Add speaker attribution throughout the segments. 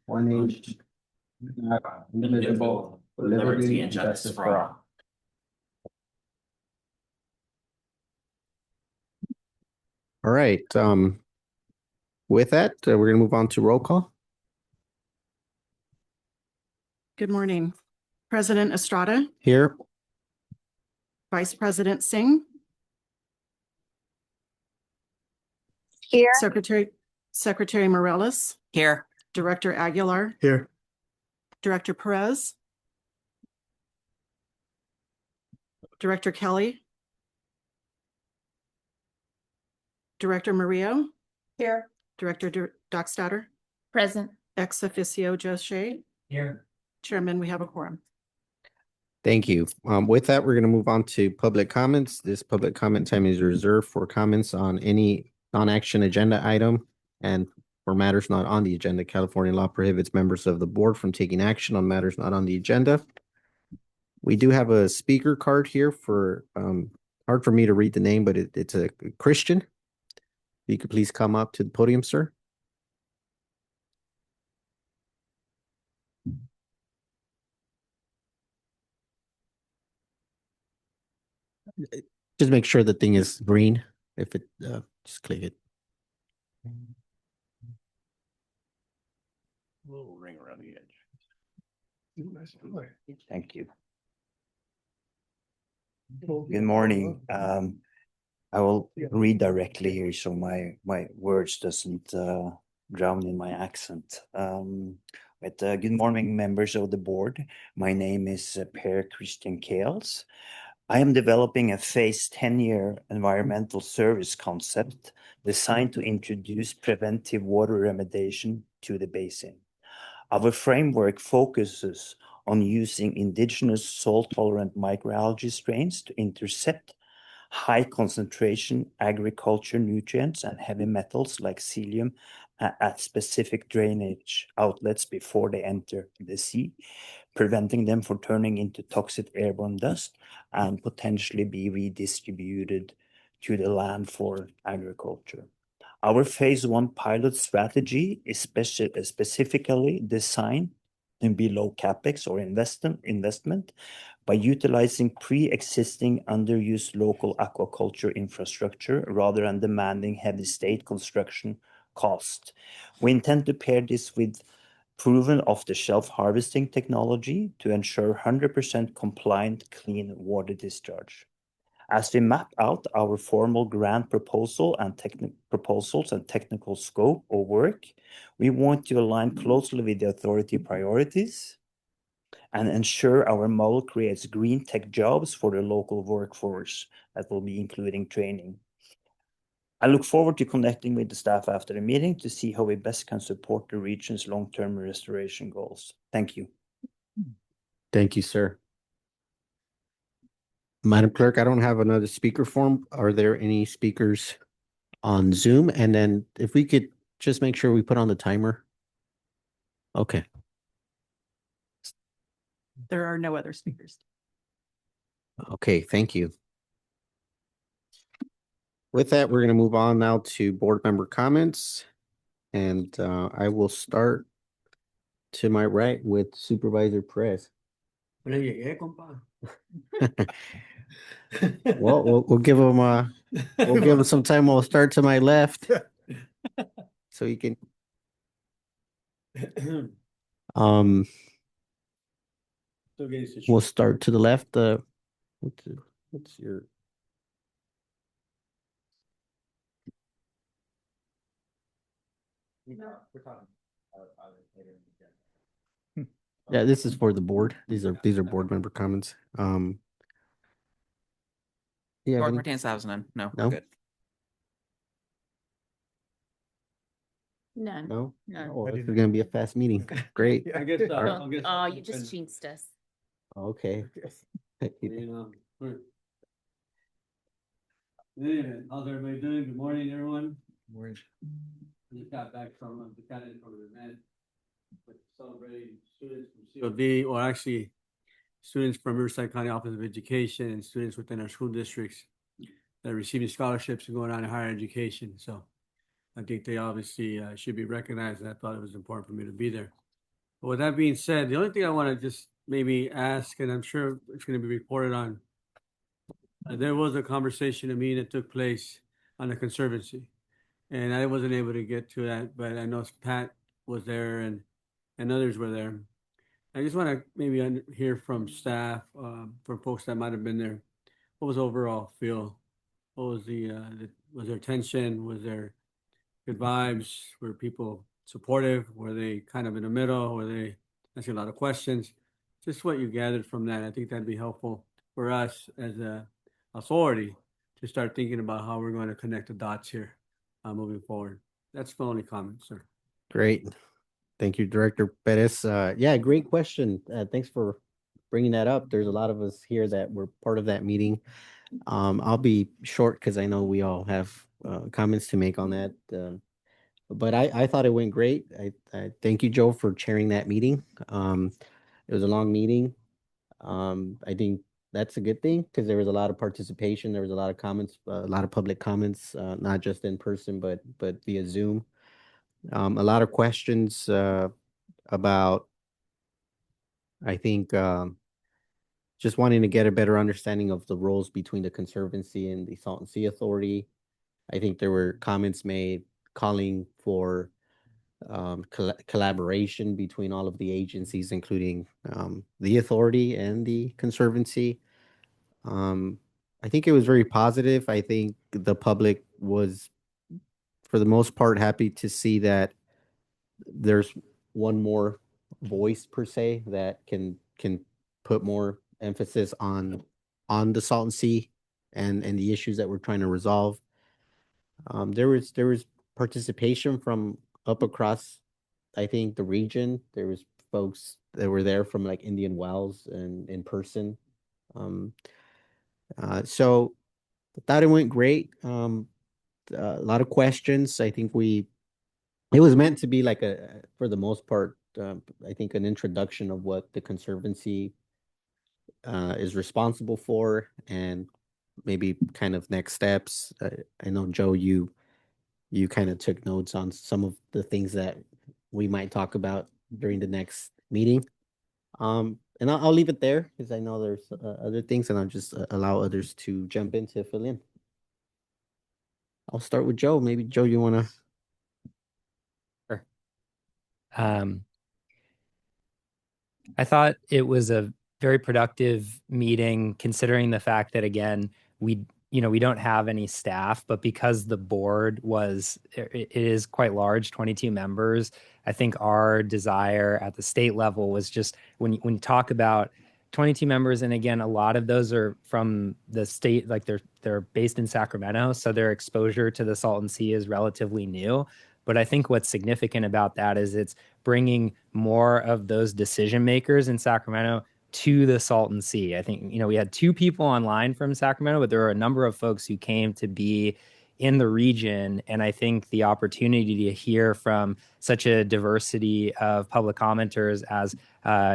Speaker 1: one nation, indivisible, with liberty and justice for all. All right. With that, we're going to move on to roll call.
Speaker 2: Good morning. President Estrada,
Speaker 1: Here.
Speaker 2: Vice President Singh,
Speaker 3: Here.
Speaker 2: Secretary Morales,
Speaker 4: Here.
Speaker 2: Director Aguilar,
Speaker 1: Here.
Speaker 2: Director Perez, Director Kelly, Director Murillo,
Speaker 3: Here.
Speaker 2: Director Dockstader,
Speaker 3: Present.
Speaker 2: ex officio Joe Shea.
Speaker 4: Here.
Speaker 2: Chairman, we have a quorum.
Speaker 1: Thank you. With that, we're going to move on to public comments. This public comment time is reserved for comments on any non-action agenda item and for matters not on the agenda. California law prohibits members of the board from taking action on matters not on the agenda. We do have a speaker card here for, hard for me to read the name, but it's a Christian. If you could please come up to the podium, sir. Just make sure the thing is green. If it, just click it.
Speaker 5: Little ring around the edge. Thank you. Good morning. I will read directly here so my words doesn't drown in my accent. Good morning, members of the board. My name is Per Christian Kales. I am developing a phase 10-year environmental service concept designed to introduce preventive water remediation to the basin. Our framework focuses on using indigenous salt-tolerant microalgae strains to intercept high concentration agriculture nutrients and heavy metals like cesium at specific drainage outlets before they enter the sea, preventing them from turning into toxic airborne dust and potentially be redistributed to the land for agriculture. Our phase 1 pilot strategy is specifically designed to be low capex or investment by utilizing pre-existing underused local aquaculture infrastructure rather than demanding heavy state construction cost. We intend to pair this with proven off-the-shelf harvesting technology to ensure 100% compliant clean water discharge. As we map out our formal grant proposals and technical scope of work, we want to align closely with the authority priorities and ensure our model creates green tech jobs for the local workforce that will be including training. I look forward to connecting with the staff after the meeting to see how we best can support the region's long-term restoration goals. Thank you.
Speaker 1: Thank you, sir. Madam Clerk, I don't have another speaker form. Are there any speakers on Zoom? And then if we could just make sure we put on the timer. Okay.
Speaker 2: There are no other speakers.
Speaker 1: Okay, thank you. With that, we're going to move on now to board member comments. And I will start to my right with Supervisor Perez. Well, we'll give him some time. We'll start to my left, so you can. We'll start to the left. What's your? Yeah, this is for the board. These are board member comments. Yeah.
Speaker 4: Board pertains to House none. No,
Speaker 1: No?
Speaker 4: we're good.
Speaker 3: None.
Speaker 1: No.
Speaker 3: None.
Speaker 1: Oh, this is gonna be a fast meeting. Great.
Speaker 6: I guess so.
Speaker 3: Don't- Oh, you just jinxed us.
Speaker 1: Okay.
Speaker 6: Anyway, how's everybody doing? Good morning, everyone. Morning. Just got back from the event. Celebrating students from COD, or actually students from Riverside County Office of Education and students within our school districts that are receiving scholarships and going on to higher education. So I think they obviously should be recognized, and I thought it was important for me to be there. But with that being said, the only thing I want to just maybe ask, and I'm sure it's going to be reported on, there was a conversation, a meeting that took place on the Conservancy, and I wasn't able to get to that, but I know Pat was there and others were there. I just want to maybe hear from staff, from folks that might have been there. What was overall feel? What was was there tension? Was there good vibes? Were people supportive? Were they kind of in the middle? Were they asking a lot of questions? Just what you gathered from that. I think that'd be helpful for us as a authority to start thinking about how we're going to connect the dots here moving forward. That's my only comment, sir.
Speaker 1: Great. Thank you, Director Perez. Yeah, great question. Thanks for bringing that up. There's a lot of us here that were part of that meeting. I'll be short because I know we all have comments to make on that. But I thought it went great. I thank you, Joe, for chairing that meeting. It was a long meeting. I think that's a good thing because there was a lot of participation. There was a lot of comments, a lot of public comments, not just in person, but via Zoom. A lot of questions about, I think, just wanting to get a better understanding of the roles between the Conservancy and the Salton Sea Authority. I think there were comments made calling for collaboration between all of the agencies, including the authority and the Conservancy. I think it was very positive. I think the public was, for the most part, happy to see that there's one more voice per se that can put more emphasis on the Salton Sea and the issues that we're trying to resolve. There was participation from up across, I think, the region. There was folks that were there from like Indian Wells and in person. So I thought it went great. A lot of questions. I think it was meant to be like for the most part, I think an introduction of what the Conservancy is responsible for and maybe kind of next steps. I know, Joe, you kind of took notes on some of the things that we might talk about during the next meeting. And I'll leave it there because I know there's other things, and I'll just allow others to jump in to fill in. I'll start with Joe. Maybe Joe, you want to?
Speaker 4: Sure. I thought it was a very productive meeting, considering the fact that, again, we don't have any staff, but because the board it is quite large, 22 members. I think our desire at the state level was just when you talk about 22 members, and again, a lot of those are from the state, like they're based in Sacramento, so their exposure to the Salton Sea is relatively new. But I think what's significant about that is it's bringing more of those decision makers in Sacramento to the Salton Sea. I think, we had 2 people online from Sacramento, but there were a number of folks who came to be in the region. And I think the opportunity to hear from such a diversity of public commenters, as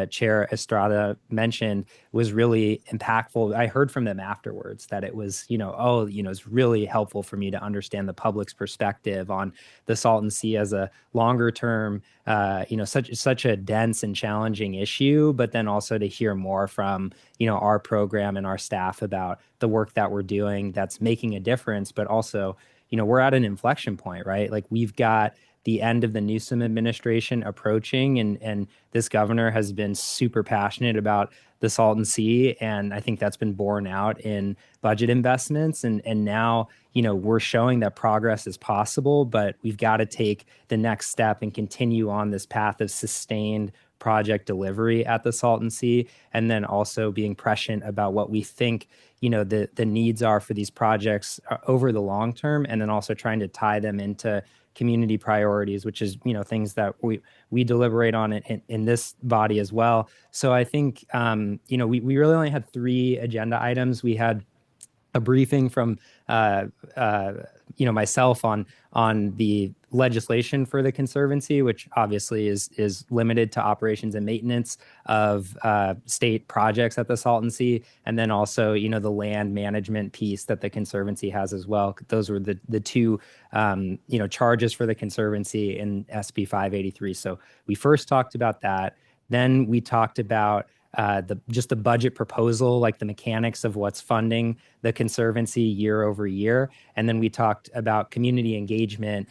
Speaker 4: Chair Estrada mentioned, was really impactful. I heard from them afterwards that it was, it's really helpful for me to understand the public's perspective on the Salton Sea as a longer term, such a dense and challenging issue, but then also to hear more from, our program and our staff about the work that we're doing that's making a difference, but also, we're at an inflection point, right? Like we've got the end of the Newsom administration approaching, and this governor has been super passionate about the Salton Sea, and I think that's been borne out in budget investments. And now, we're showing that progress is possible, but we've got to take the next step and continue on this path of sustained project delivery at the Salton Sea, and then also being prescient about what we think, the needs are for these projects over the long term, and then also trying to tie them into community priorities, which is, things that we deliberate on in this body as well. So I think, we really only had 3 agenda items. We had a briefing from myself on the legislation for the Conservancy, which obviously is limited to operations and maintenance of state projects at the Salton Sea, and then also the land management piece that the Conservancy has as well. Those were the two charges for the Conservancy in SB 583. So we first talked about that. Then we talked about the budget proposal, like the mechanics of what's funding the Conservancy year over year. And then we talked about community engagement,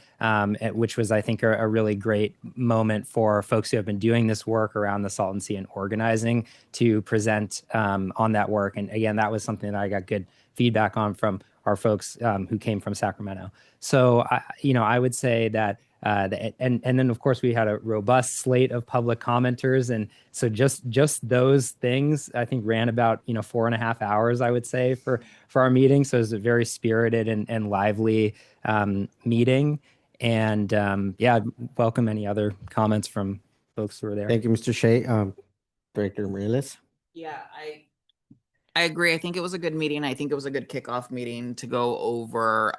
Speaker 4: which was, I think, a really great moment for folks who have been doing this work around the Salton Sea and organizing to present on that work. And again, that was something that I got good feedback on from our folks who came from Sacramento. So, I would say that and then of course we had a robust slate of public commenters, and so just those things I think ran about 4.5 hours, I would say, for our meeting. So it was a very spirited and lively meeting, and welcome any other comments from folks who were there.
Speaker 1: Thank you, Mr. Shea. Director Morales.
Speaker 7: Yeah, I agree. I think it was a good meeting. I think it was a good kickoff meeting to go over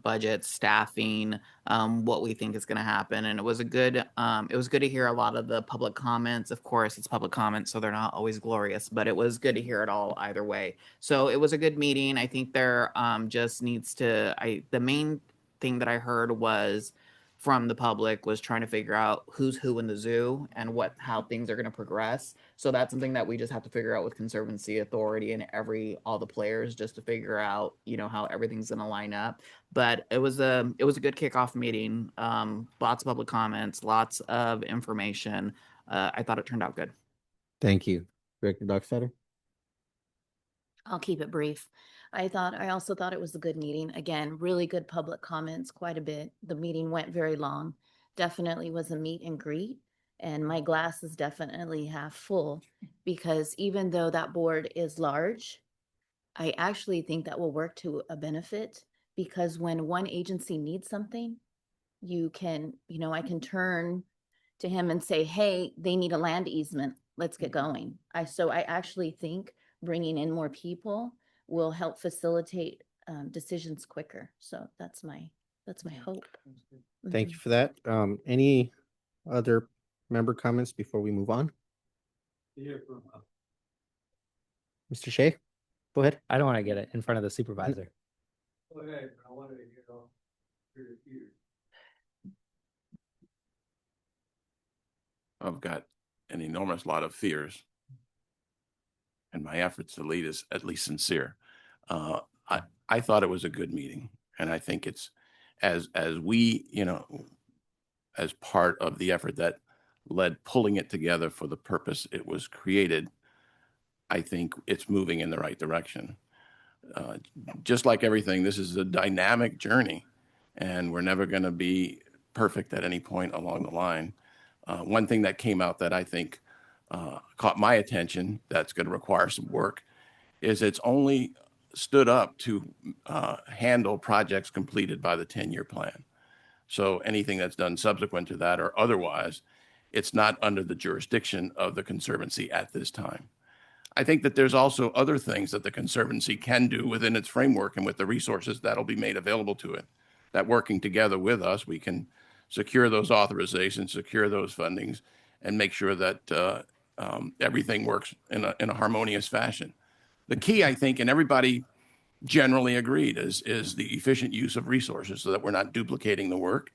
Speaker 7: budget, staffing, what we think is going to happen, and it was good to hear a lot of the public comments. Of course, it's public comments, so they're not always glorious, but it was good to hear it all either way. So it was a good meeting. I think there just needs to. The main thing that I heard was from the public was trying to figure out who's who in the zoo and how things are going to progress. So that's something that we just have to figure out with Conservancy Authority and all the players, just to figure out, how everything's going to line up. But it was a good kickoff meeting. Lots of public comments, lots of information. I thought it turned out good.
Speaker 1: Thank you. Director Dockstader.
Speaker 3: I'll keep it brief. I also thought it was a good meeting. Again, really good public comments, quite a bit. The meeting went very long. Definitely was a meet and greet. And my glass is definitely half full, because even though that board is large, I actually think that will work to a benefit, because when one agency needs something, I can turn to him and say, hey, they need a land easement. Let's get going. So I actually think bringing in more people will help facilitate decisions quicker. So that's my hope.
Speaker 1: Thank you for that. Any other member comments before we move on? Mr. Shea, go ahead.
Speaker 4: I don't want to get it in front of the supervisor.
Speaker 6: Go ahead. I wanted to get off your ears.
Speaker 8: I've got an enormous lot of fears, and my efforts to lead is at least sincere. I thought it was a good meeting, and I think it's as we, as part of the effort that led pulling it together for the purpose it was created, I think it's moving in the right direction. Just like everything, this is a dynamic journey, and we're never going to be perfect at any point along the line. One thing that came out that I think caught my attention that's going to require some work is it's only stood up to handle projects completed by the 10-year plan. So anything that's done subsequent to that or otherwise, it's not under the jurisdiction of the Conservancy at this time. I think that there's also other things that the Conservancy can do within its framework and with the resources that'll be made available to it, that working together with us, we can secure those authorizations, secure those fundings, and make sure that everything works in a harmonious fashion. The key, I think, and everybody generally agreed, is the efficient use of resources so that we're not duplicating the work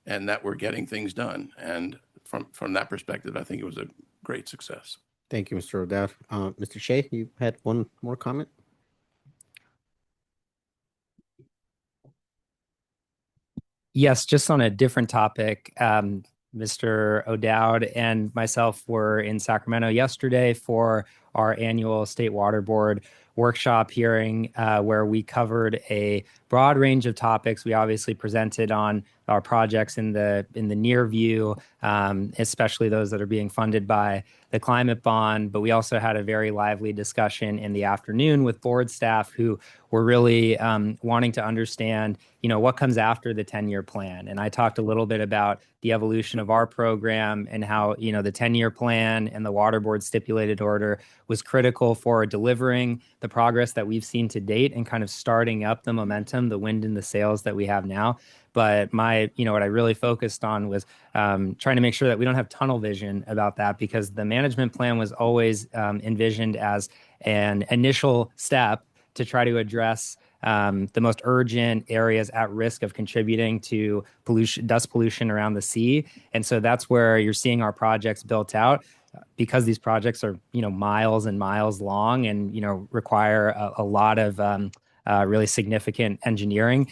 Speaker 8: and that we're getting things done. And from that perspective, I think it was a great success.
Speaker 1: Thank you, Mr. O'Dowd. Mr. Shea, you had one more comment?
Speaker 4: Yes, just on a different topic. Mr. O'Dowd and myself were in Sacramento yesterday for our annual State Water Board workshop hearing, where we covered a broad range of topics. We obviously presented on our projects in the near view, especially those that are being funded by the climate bond. But we also had a very lively discussion in the afternoon with board staff who we're really wanting to understand, what comes after the 10-year plan. And I talked a little bit about the evolution of our program and how, the 10-year plan and the water board stipulated order was critical for delivering the progress that we've seen to date and kind of starting up the momentum, the wind in the sails that we have now. But what I really focused on was trying to make sure that we don't have tunnel vision about that, because the management plan was always envisioned as an initial step to try to address the most urgent areas at risk of contributing to pollution, dust pollution around the sea. And so that's where you're seeing our projects built out, because these projects are, miles and miles long and, require a lot of really significant engineering.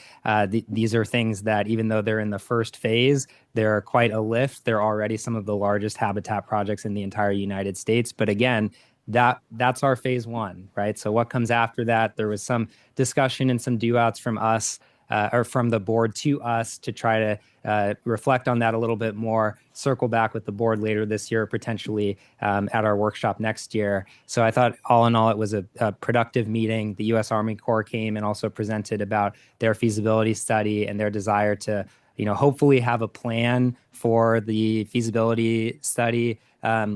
Speaker 4: These are things that, even though they're in the first phase, they're quite a lift. They're already some of the largest habitat projects in the entire United States. But again, that's our phase one, right? So what comes after that? There was some discussion and some do-outs from us or from the board to us to try to reflect on that a little bit more, circle back with the board later this year, potentially at our workshop next year. So I thought all in all, it was a productive meeting. The U.S. Army Corps came and also presented about their feasibility study and their desire to, hopefully have a plan for the feasibility study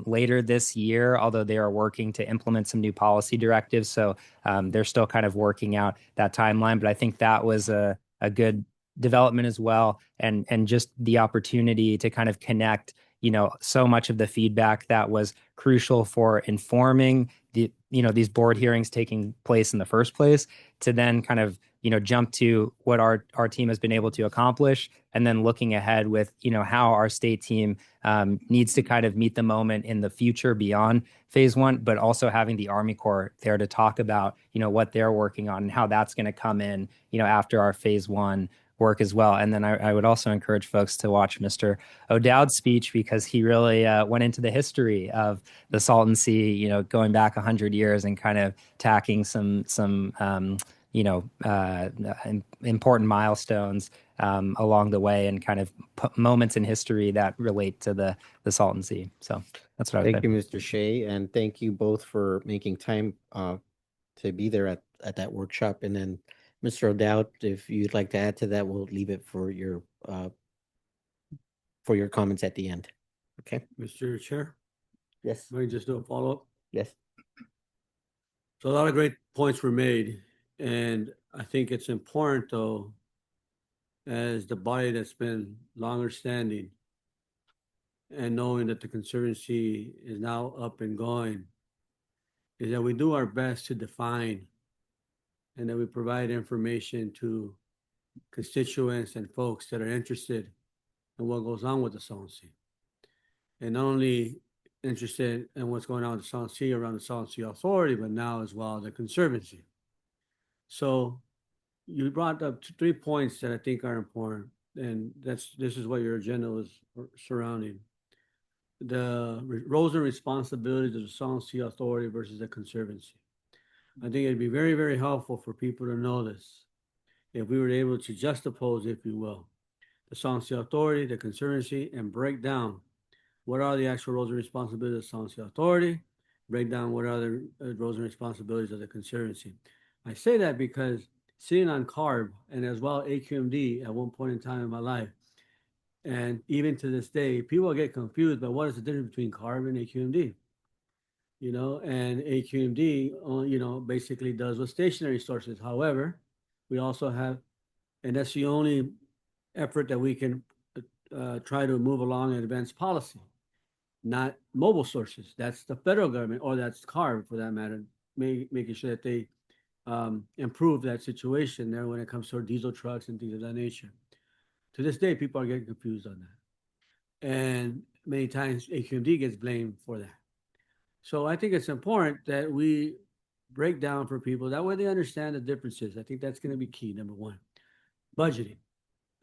Speaker 4: later this year, although they are working to implement some new policy directives. So they're still kind of working out that timeline. But I think that was a good development as well. And just the opportunity to kind of connect, so much of the feedback that was crucial for informing these board hearings taking place in the first place, to then kind of, jump to what our team has been able to accomplish, and then looking ahead with, how our state team needs to kind of meet the moment in the future beyond phase one, but also having the Army Corps there to talk about, what they're working on and how that's going to come in, after our phase one work as well. And then I would also encourage folks to watch Mr. O'Dowd's speech, because he really went into the history of the Salton Sea, going back 100 years and kind of tacking some important milestones along the way, and kind of moments in history that relate to the Salton Sea. So that's what I would
Speaker 1: Thank you, Mr. Shea, and thank you both for making time to be there at that workshop. And then Mr. O'Dowd, if you'd like to add to that, we'll leave it for your comments at the end. Okay.
Speaker 6: Mr. Chair,
Speaker 1: Yes.
Speaker 6: let me just do a follow-up.
Speaker 1: Yes.
Speaker 6: So a lot of great points were made, and I think it's important, though, as the body that's been longer standing and knowing that the Conservancy is now up and going, is that we do our best to define and that we provide information to constituents and folks that are interested in what goes on with the Salton Sea. And not only interested in what's going on with the Salton Sea around the Salton Sea Authority, but now as well the Conservancy. So you brought up 3 points that I think are important, and this is what your agenda was surrounding. The roles and responsibilities of the Salton Sea Authority versus the Conservancy. I think it'd be very, very helpful for people to know this if we were able to juxtapose, if you will, the Salton Sea Authority, the Conservancy, and break down what are the actual roles and responsibilities of the Salton Sea Authority, break down what are the roles and responsibilities of the Conservancy. I say that because sitting on CARB and as well AQMD at one point in time in my life, and even to this day, people get confused about what is the difference between CARB and AQMD. And AQMD, basically does with stationary sources. However, we also have, and that's the only effort that we can try to move along and advance policy, not mobile sources. That's the federal government, or that's CARB for that matter, making sure that they improve that situation there when it comes to diesel trucks and things of that nature. To this day, people are getting confused on that. And many times AQMD gets blamed for that. So I think it's important that we break down for people. That way they understand the differences. I think that's going to be key, number one. Budgeting.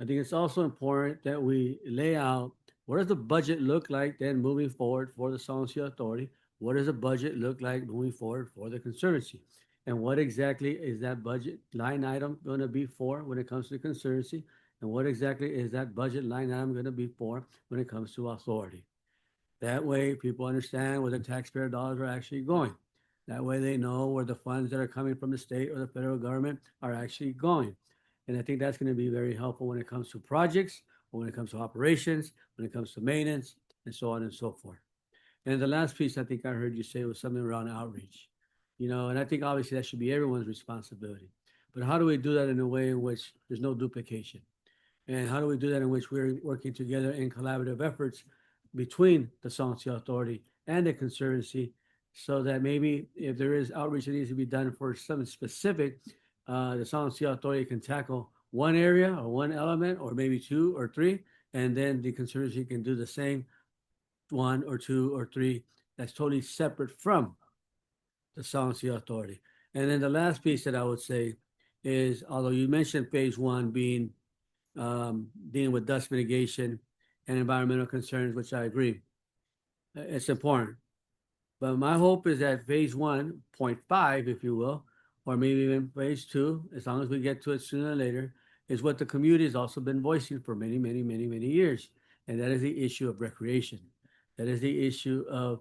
Speaker 6: I think it's also important that we lay out what does the budget look like then moving forward for the Salton Sea Authority? What does the budget look like moving forward for the Conservancy? And what exactly is that budget line item going to be for when it comes to the Conservancy? And what exactly is that budget line item going to be for when it comes to authority? That way people understand where the taxpayer dollars are actually going. That way they know where the funds that are coming from the state or the federal government are actually going. And I think that's going to be very helpful when it comes to projects, or when it comes to operations, when it comes to maintenance, and so on and so forth. And the last piece I think I heard you say was something around outreach. And I think obviously that should be everyone's responsibility. But how do we do that in a way in which there's no duplication? And how do we do that in which we're working together in collaborative efforts between the Salton Sea Authority and the Conservancy, so that maybe if there is outreach that needs to be done for something specific, the Salton Sea Authority can tackle one area or one element, or maybe two or three, and then the Conservancy can do the same one or two or three that's totally separate from the Salton Sea Authority. And then the last piece that I would say is, although you mentioned phase one being dealing with dust mitigation and environmental concerns, which I agree, it's important. But my hope is that phase 1.5, if you will, or maybe even phase two, as long as we get to it sooner or later, is what the community has also been voicing for many, many, many, many years. And that is the issue of recreation. That is the issue of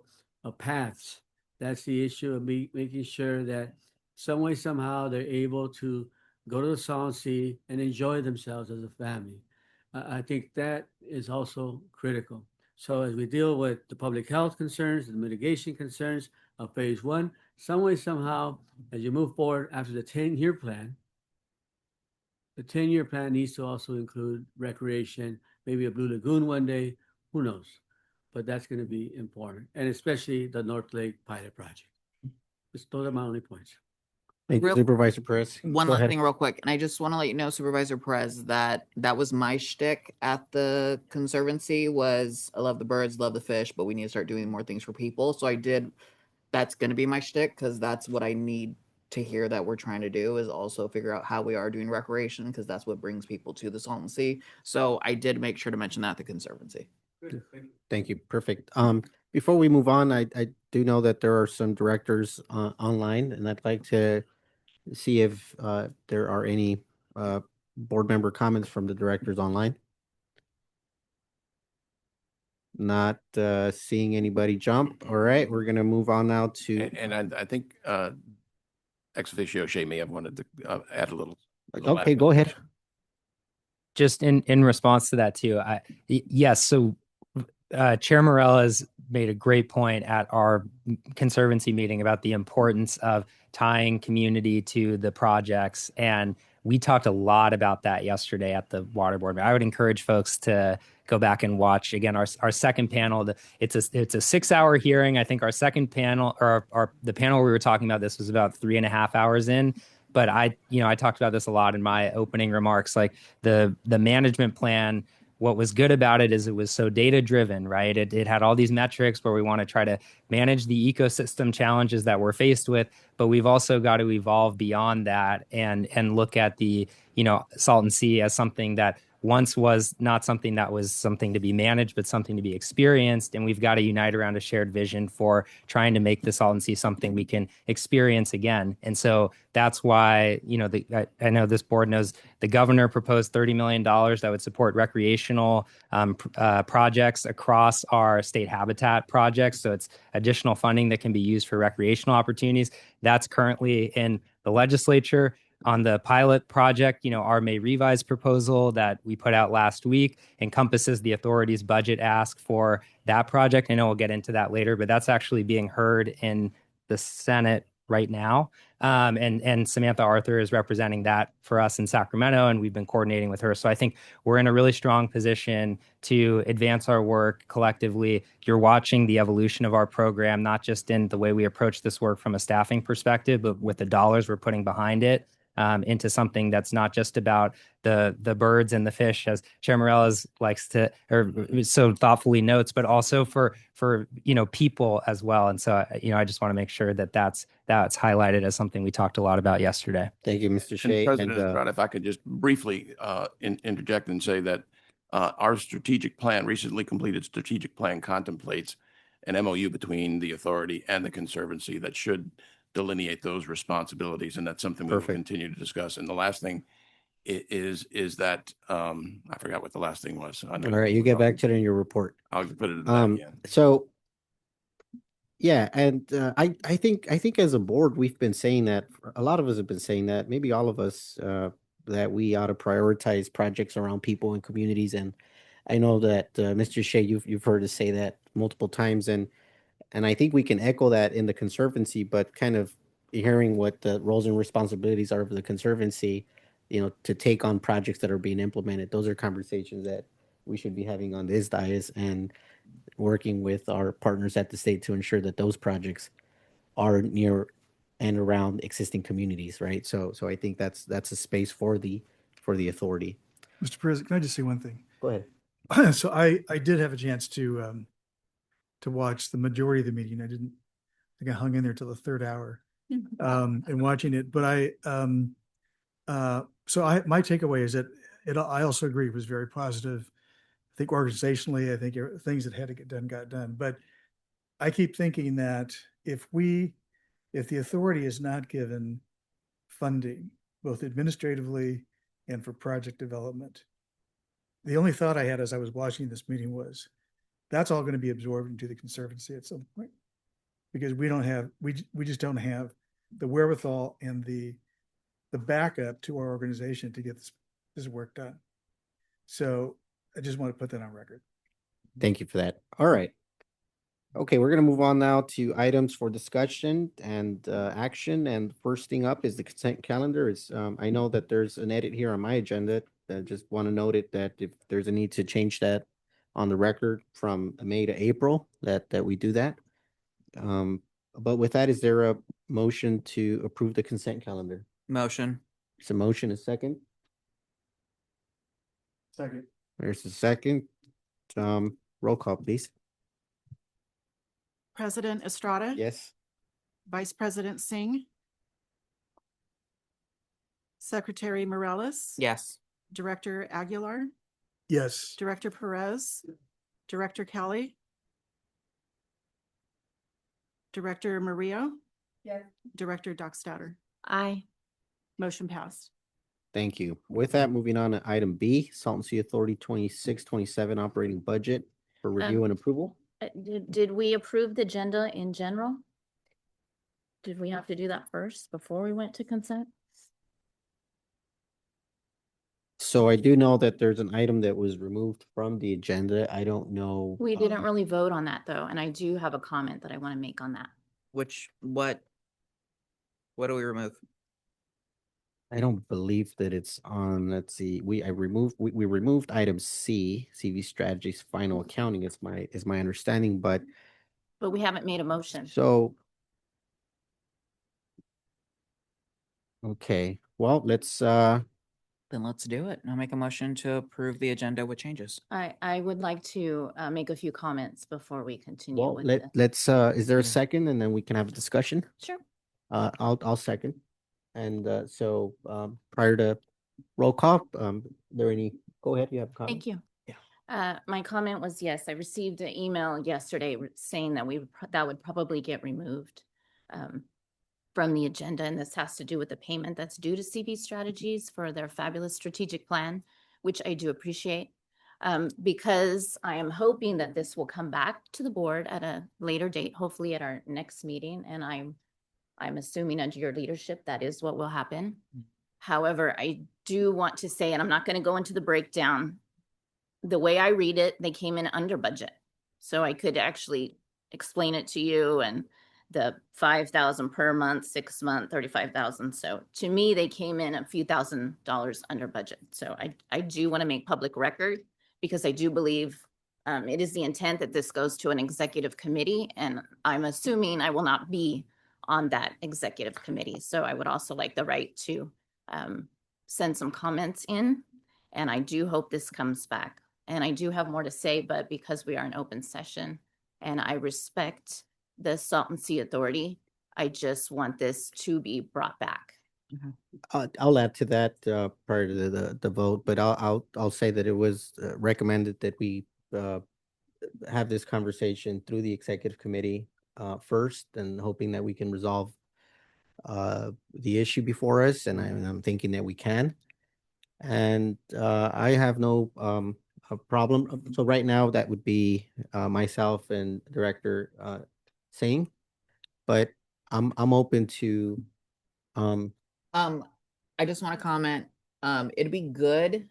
Speaker 6: paths. That's the issue of making sure that some way, somehow, they're able to go to the Salton Sea and enjoy themselves as a family. I think that is also critical. So as we deal with the public health concerns, the mitigation concerns of phase one, some way, somehow, as you move forward after the 10-year plan, the 10-year plan needs to also include recreation, maybe a Blue Lagoon one day, who knows? But that's going to be important, and especially the North Lake pilot project. Those are my only points.
Speaker 1: Thank you,
Speaker 7: Real-
Speaker 1: Supervisor Perez.
Speaker 7: One
Speaker 1: Go
Speaker 7: last
Speaker 1: ahead.
Speaker 7: thing real quick, and I just want to let you know, Supervisor Perez, that was my shtick at the Conservancy was I love the birds, love the fish, but we need to start doing more things for people. So that's going to be my shtick, because that's what I need to hear that we're trying to do, is also figure out how we are doing recreation, because that's what brings people to the Salton Sea. So I did make sure to mention that at the Conservancy.
Speaker 6: Good, thank you.
Speaker 1: Thank you. Perfect. Before we move on, I do know that there are some directors online, and I'd like to see if there are any board member comments from the directors online. Not seeing anybody jump. All right, we're gonna move on now to.
Speaker 8: And I think ex officio Shay may have wanted to add a little.
Speaker 1: Okay, go ahead.
Speaker 4: Just in response to that too, yes. So Chair Morales made a great point at our Conservancy meeting about the importance of tying community to the projects. And we talked a lot about that yesterday at the water board. I would encourage folks to go back and watch again our second panel. It's a 6-hour hearing. I think our second panel, or the panel we were talking about this, was about 3.5 hours in. But I talked about this a lot in my opening remarks. Like the management plan, what was good about it is it was so data driven, right? It had all these metrics where we want to try to manage the ecosystem challenges that we're faced with, but we've also got to evolve beyond that and look at the Salton Sea as something that once was not something that was something to be managed, but something to be experienced. And we've got to unite around a shared vision for trying to make the Salton Sea something we can experience again. And so that's why, I know this board knows the governor proposed $30 million that would support recreational projects across our state habitat projects. So it's additional funding that can be used for recreational opportunities. That's currently in the legislature. On the pilot project, our May revised proposal that we put out last week encompasses the authority's budget ask for that project. I know we'll get into that later, but that's actually being heard in the Senate right now. And Samantha Arthur is representing that for us in Sacramento, and we've been coordinating with her. So I think we're in a really strong position to advance our work collectively. You're watching the evolution of our program, not just in the way we approach this work from a staffing perspective, but with the dollars we're putting behind it. Into something that's not just about the birds and the fish, as Chair Morales likes to, or so thoughtfully notes, but also for people as well. And so I just want to make sure that that's highlighted as something we talked a lot about yesterday.
Speaker 1: Thank you, Mr. Shea.
Speaker 8: President Estrada, if I could just briefly interject and say that our strategic plan, recently completed strategic plan, contemplates an MOU between the authority and the Conservancy that should delineate those responsibilities, and that's something we will continue to discuss. And the last thing is that I forgot what the last thing was.
Speaker 1: All right, you get back to it in your report.
Speaker 8: I'll put it in the back again.
Speaker 1: So Yeah, and I think as a board, we've been saying that, a lot of us have been saying that, maybe all of us, that we ought to prioritize projects around people and communities. And I know that Mr. Shea, you've heard us say that multiple times, and I think we can echo that in the conservancy, but kind of hearing what the roles and responsibilities are of the conservancy, to take on projects that are being implemented. Those are conversations that we should be having on this dais, and working with our partners at the state to ensure that those projects are near and around existing communities, right? So I think that's a space for the authority.
Speaker 9: Mr. President, can I just say one thing?
Speaker 1: Go ahead.
Speaker 9: So I did have a chance to watch the majority of the meeting. I didn't think I hung in there till the third hour and watching it. But my takeaway is that I also agree it was very positive. I think organizationally, I think things that had to get done got done. But I keep thinking that if the authority is not given funding, both administratively and for project development, the only thought I had as I was watching this meeting was, that's all going to be absorbed into the conservancy at some point, because we just don't have the wherewithal and the backup to our organization to get this work done. So I just want to put that on record.
Speaker 1: Thank you for that. All right. Okay, we're gonna move on now to items for discussion and action. And first thing up is the consent calendar. I know that there's an edit here on my agenda. I just want to note it, that if there's a need to change that on the record from May to April, that we do that. But with that, is there a motion to approve the consent calendar?
Speaker 7: Motion.
Speaker 1: It's a motion, a second.
Speaker 9: Second.
Speaker 1: There's a second. Roll call, please.
Speaker 2: President Estrada?
Speaker 1: Yes.
Speaker 2: Vice President Singh? Secretary Morales?
Speaker 7: Yes.
Speaker 2: Director Aguilar?
Speaker 9: Yes.
Speaker 2: Director Perez? Director Kelly? Director Mario?
Speaker 3: Yes.
Speaker 2: Director Dockstader?
Speaker 3: Aye.
Speaker 2: Motion passed.
Speaker 1: Thank you. With that, moving on to item B, Salton Sea Authority 26-27 operating budget for review and approval.
Speaker 3: Did we approve the agenda in general? Did we have to do that first before we went to consent?
Speaker 1: So I do know that there's an item that was removed from the agenda. I don't know.
Speaker 3: We didn't really vote on that though, and I do have a comment that I want to make on that.
Speaker 7: What do we remove?
Speaker 1: I don't believe that it's on. Let's see. We removed item C, CV strategies final accounting is my understanding, but
Speaker 3: But we haven't made a motion.
Speaker 1: so okay. Well, let's
Speaker 7: Then let's do it. I'll make a motion to approve the agenda with changes.
Speaker 3: I would like to make a few comments before we continue
Speaker 1: well
Speaker 3: with
Speaker 1: let's is there a
Speaker 7: Yeah.
Speaker 1: second, and then we can have a discussion?
Speaker 3: Sure.
Speaker 1: I'll second. And so prior to roll call, there any, go ahead, you have a comment?
Speaker 3: Thank you.
Speaker 1: Yeah.
Speaker 3: My comment was, yes, I received an email yesterday saying that that would probably get removed from the agenda. And this has to do with the payment that's due to CV Strategies for their fabulous strategic plan, which I do appreciate. Because I am hoping that this will come back to the board at a later date, hopefully at our next meeting. And I'm assuming under your leadership, that is what will happen. However, I do want to say, and I'm not going to go into the breakdown, the way I read it, they came in under budget. So I could actually explain it to you, and the 5,000 per month, 6 month, 35,000. So to me, they came in a few $1,000s under budget. So I do want to make public record, because I do believe it is the intent that this goes to an executive committee, and I'm assuming I will not be on that executive committee. So I would also like the right to send some comments in, and I do hope this comes back. And I do have more to say, but because we are in open session and I respect the Salton Sea Authority, I just want this to be brought back.
Speaker 1: I'll add to that prior to the vote, but I'll say that it was recommended that we have this conversation through the executive committee first, and hoping that we can resolve the issue before us, and I'm thinking that we can. And I have no a problem. So right now that would be myself and Director saying, but I'm open to,
Speaker 7: I just want to comment, it'd be good,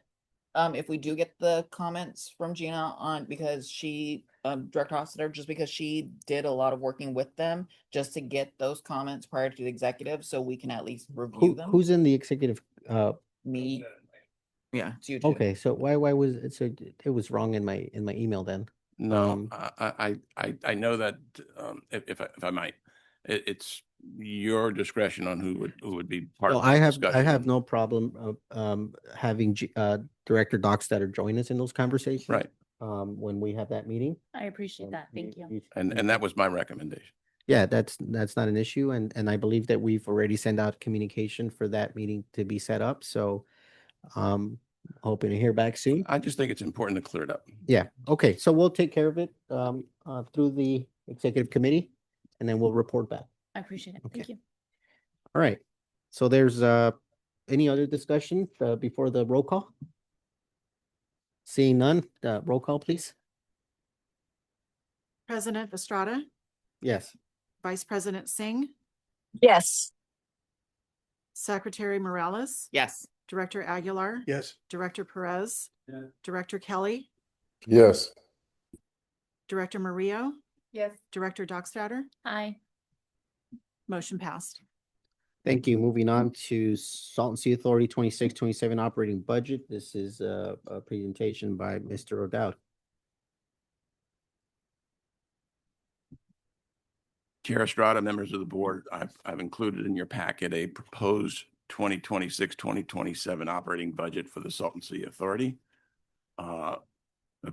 Speaker 7: if we do get the comments from Gina on, because she, Director Hostetter, just because she did a lot of working with them, just to get those comments prior to the executive, so we can at least review them.
Speaker 1: who's in the executive,
Speaker 7: Me. Yeah, it's you two.
Speaker 1: okay, so why was it, so it was wrong in my email then?
Speaker 8: No, I know that, if I might, it's your discretion on who would be part
Speaker 1: So
Speaker 8: of the discussion.
Speaker 1: I have no problem having Director Dockstader join us in those conversations.
Speaker 8: Right.
Speaker 1: When we have that meeting.
Speaker 3: I appreciate that. Thank you.
Speaker 8: And that was my recommendation.
Speaker 1: Yeah, that's not an issue. And I believe that we've already sent out communication for that meeting to be set up. So hoping to hear back soon.
Speaker 8: I just think it's important to clear it up.
Speaker 1: Yeah. Okay. So we'll take care of it through the executive committee and then we'll report back.
Speaker 3: I appreciate it.
Speaker 1: Okay.
Speaker 3: Thank you.
Speaker 1: All right. So there's any other discussion before the roll call? Seeing none, roll call, please.
Speaker 2: President Estrada,
Speaker 1: Yes.
Speaker 2: Vice President Singh,
Speaker 10: Yes.
Speaker 2: Secretary Morales,
Speaker 7: Yes.
Speaker 2: Director Aguilar,
Speaker 9: Yes.
Speaker 2: Director Perez,
Speaker 6: Yeah.
Speaker 2: Director Kelly,
Speaker 11: Yes.
Speaker 2: Director Murillo,
Speaker 3: Yes.
Speaker 2: Director Dockstader,
Speaker 3: Aye.
Speaker 2: motion passed.
Speaker 1: Thank you. Moving on to Salton Sea Authority 26-27 operating budget. This is a presentation by Mr. O'Dowd.
Speaker 8: Chair Estrada, members of the board, I've included in your packet a proposed 2026-2027 operating budget for the Salton Sea Authority. A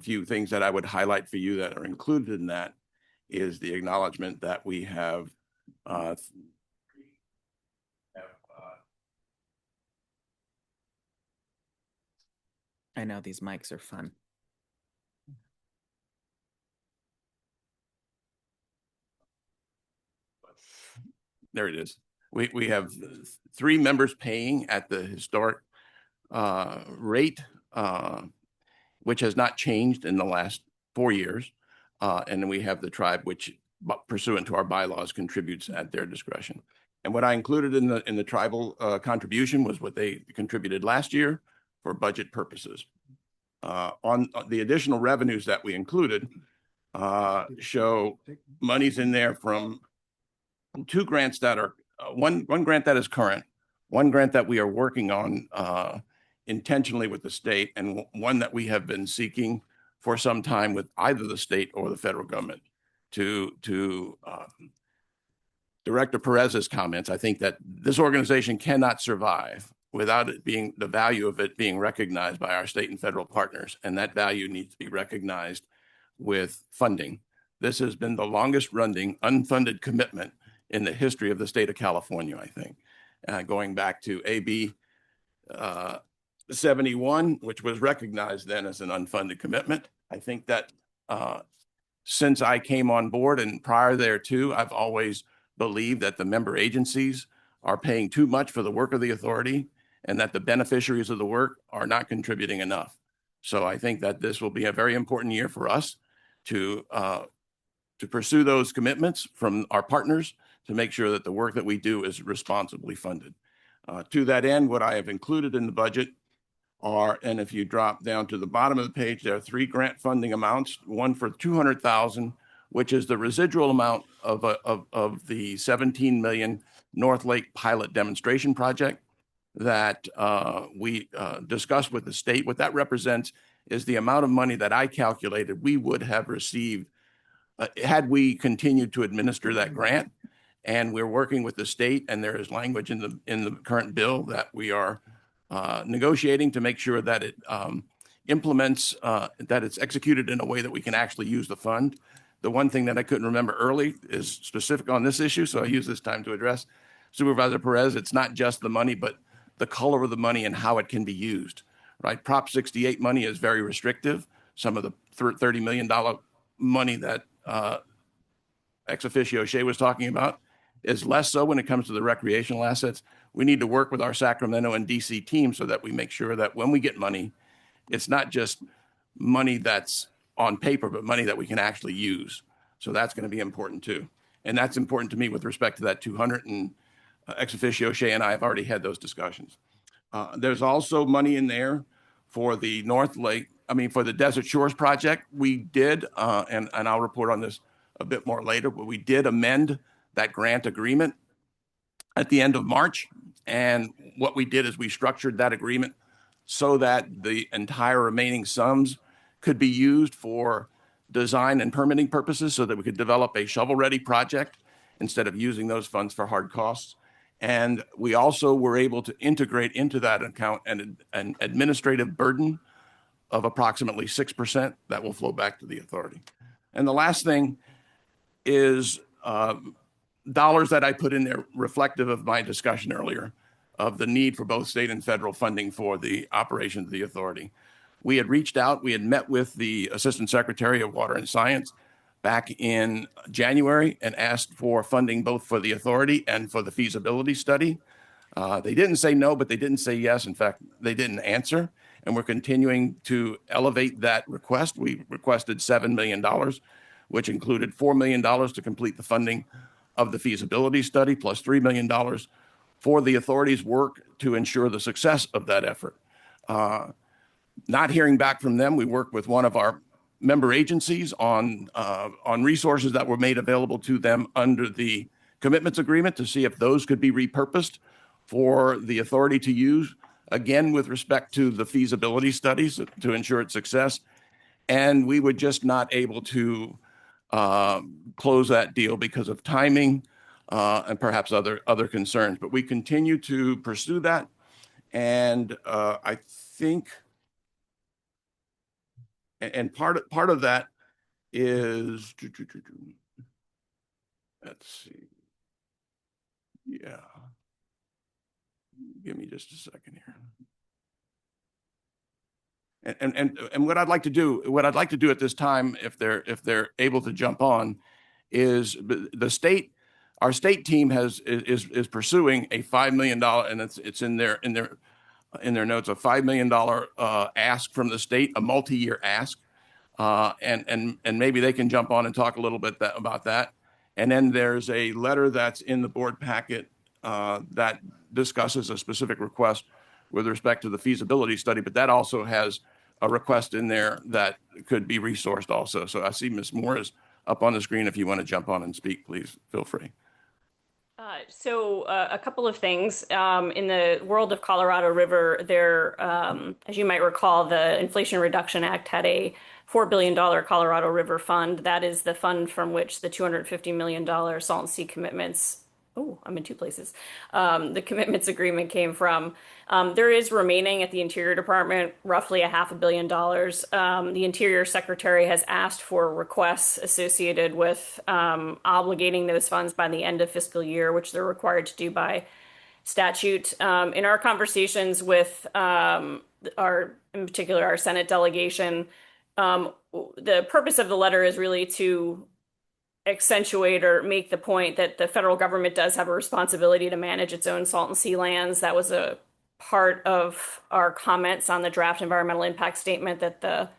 Speaker 8: few things that I would highlight for you that are included in that is the acknowledgement that we have
Speaker 7: I know these mics are fun.
Speaker 8: there it is. We have 3 members paying at the historic rate, which has not changed in the last 4 years. And then we have the tribe, which pursuant to our bylaws contributes at their discretion. And what I included in the tribal contribution was what they contributed last year for budget purposes. On the additional revenues that we included show monies in there from 2 grants that are one grant that is current, 1 grant that we are working on intentionally with the state, and one that we have been seeking for some time with either the state or the federal government. To Director Perez's comments, I think that this organization cannot survive without it being the value of it being recognized by our state and federal partners, and that value needs to be recognized with funding. This has been the longest running unfunded commitment in the history of the state of California, I think, going back to AB 71, which was recognized then as an unfunded commitment. I think that since I came on board and prior thereto, I've always believed that the member agencies are paying too much for the work of the authority and that the beneficiaries of the work are not contributing enough. So I think that this will be a very important year for us to pursue those commitments from our partners to make sure that the work that we do is responsibly funded. To that end, what I have included in the budget are, and if you drop down to the bottom of the page, there are 3 grant funding amounts, one for $200,000, which is the residual amount of the 17 million North Lake pilot demonstration project that we discussed with the state. What that represents is the amount of money that I calculated we would have received had we continued to administer that grant. And we're working with the state, and there is language in the current bill that we are negotiating to make sure that it implements, that it's executed in a way that we can actually use the fund. The one thing that I couldn't remember early is specific on this issue, so I use this time to address Supervisor Perez. It's not just the money, but the color of the money and how it can be used, right? Prop 68 money is very restrictive. Some of the $30 million money that ex officio Shea was talking about is less so when it comes to the recreational assets. We need to work with our Sacramento and DC team so that we make sure that when we get money, it's not just money that's on paper, but money that we can actually use. So that's going to be important too. And that's important to me with respect to that 200, and ex officio Shay and I have already had those discussions. There's also money in there for the for the Desert Shores project. We did, and I'll report on this a bit more later, but we did amend that grant agreement at the end of March. And what we did is we structured that agreement so that the entire remaining sums could be used for design and permitting purposes so that we could develop a shovel-ready project instead of using those funds for hard costs. And we also were able to integrate into that account an administrative burden of approximately 6% that will flow back to the authority. And the last thing is dollars that I put in there reflective of my discussion earlier of the need for both state and federal funding for the operations of the authority. We had reached out, we had met with the Assistant Secretary of Water and Science back in January and asked for funding both for the authority and for the feasibility study. They didn't say no, but they didn't say yes. In fact, they didn't answer. And we're continuing to elevate that request. We requested $7 million, which included $4 million to complete the funding of the feasibility study, plus $3 million for the authority's work to ensure the success of that effort. Not hearing back from them, we worked with one of our member agencies on resources that were made available to them under the commitments agreement to see if those could be repurposed for the authority to use, again, with respect to the feasibility studies to ensure its success. And we were just not able to close that deal because of timing and perhaps other concerns. But we continue to pursue that. And I think, and part of that is, let's see. Yeah. Give me just a second here. And what I'd like to do at this time, if they're able to jump on, is our state team is pursuing a $5 million, and it's in their notes, a $5 million ask from the state, a multi-year ask, and maybe they can jump on and talk a little bit about that. And then there's a letter that's in the board packet that discusses a specific request with respect to the feasibility study, but that also has a request in there that could be resourced also. So I see Ms. Moore is up on the screen. If you want to jump on and speak, please feel free.
Speaker 10: A couple of things. In the world of Colorado River, there, as you might recall, the Inflation Reduction Act had a $4 billion Colorado River Fund. That is the fund from which the $250 million Salton Sea commitments, oh, I'm in two places, the commitments agreement came from. There is remaining at the Interior Department roughly $500 million. The Interior Secretary has asked for requests associated with obligating those funds by the end of fiscal year, which they're required to do by statute. In our conversations with in particular, our Senate delegation, the purpose of the letter is really to accentuate or make the point that the federal government does have a responsibility to manage its own Salton Sea lands. That was a part of our comments on the draft environmental impact statement that the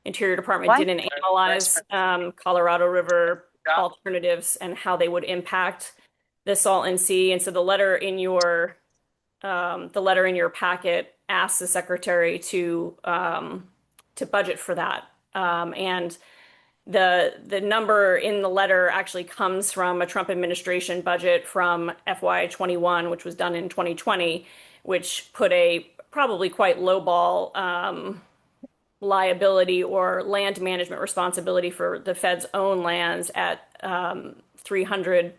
Speaker 10: Interior Department didn't analyze Colorado River alternatives and how they would impact the Salton Sea. And so the letter in your packet asks the Secretary to budget for that. And the number in the letter actually comes from a Trump administration budget from FY21, which was done in 2020, which put a probably quite lowball liability or land management responsibility for the Fed's own lands at $300+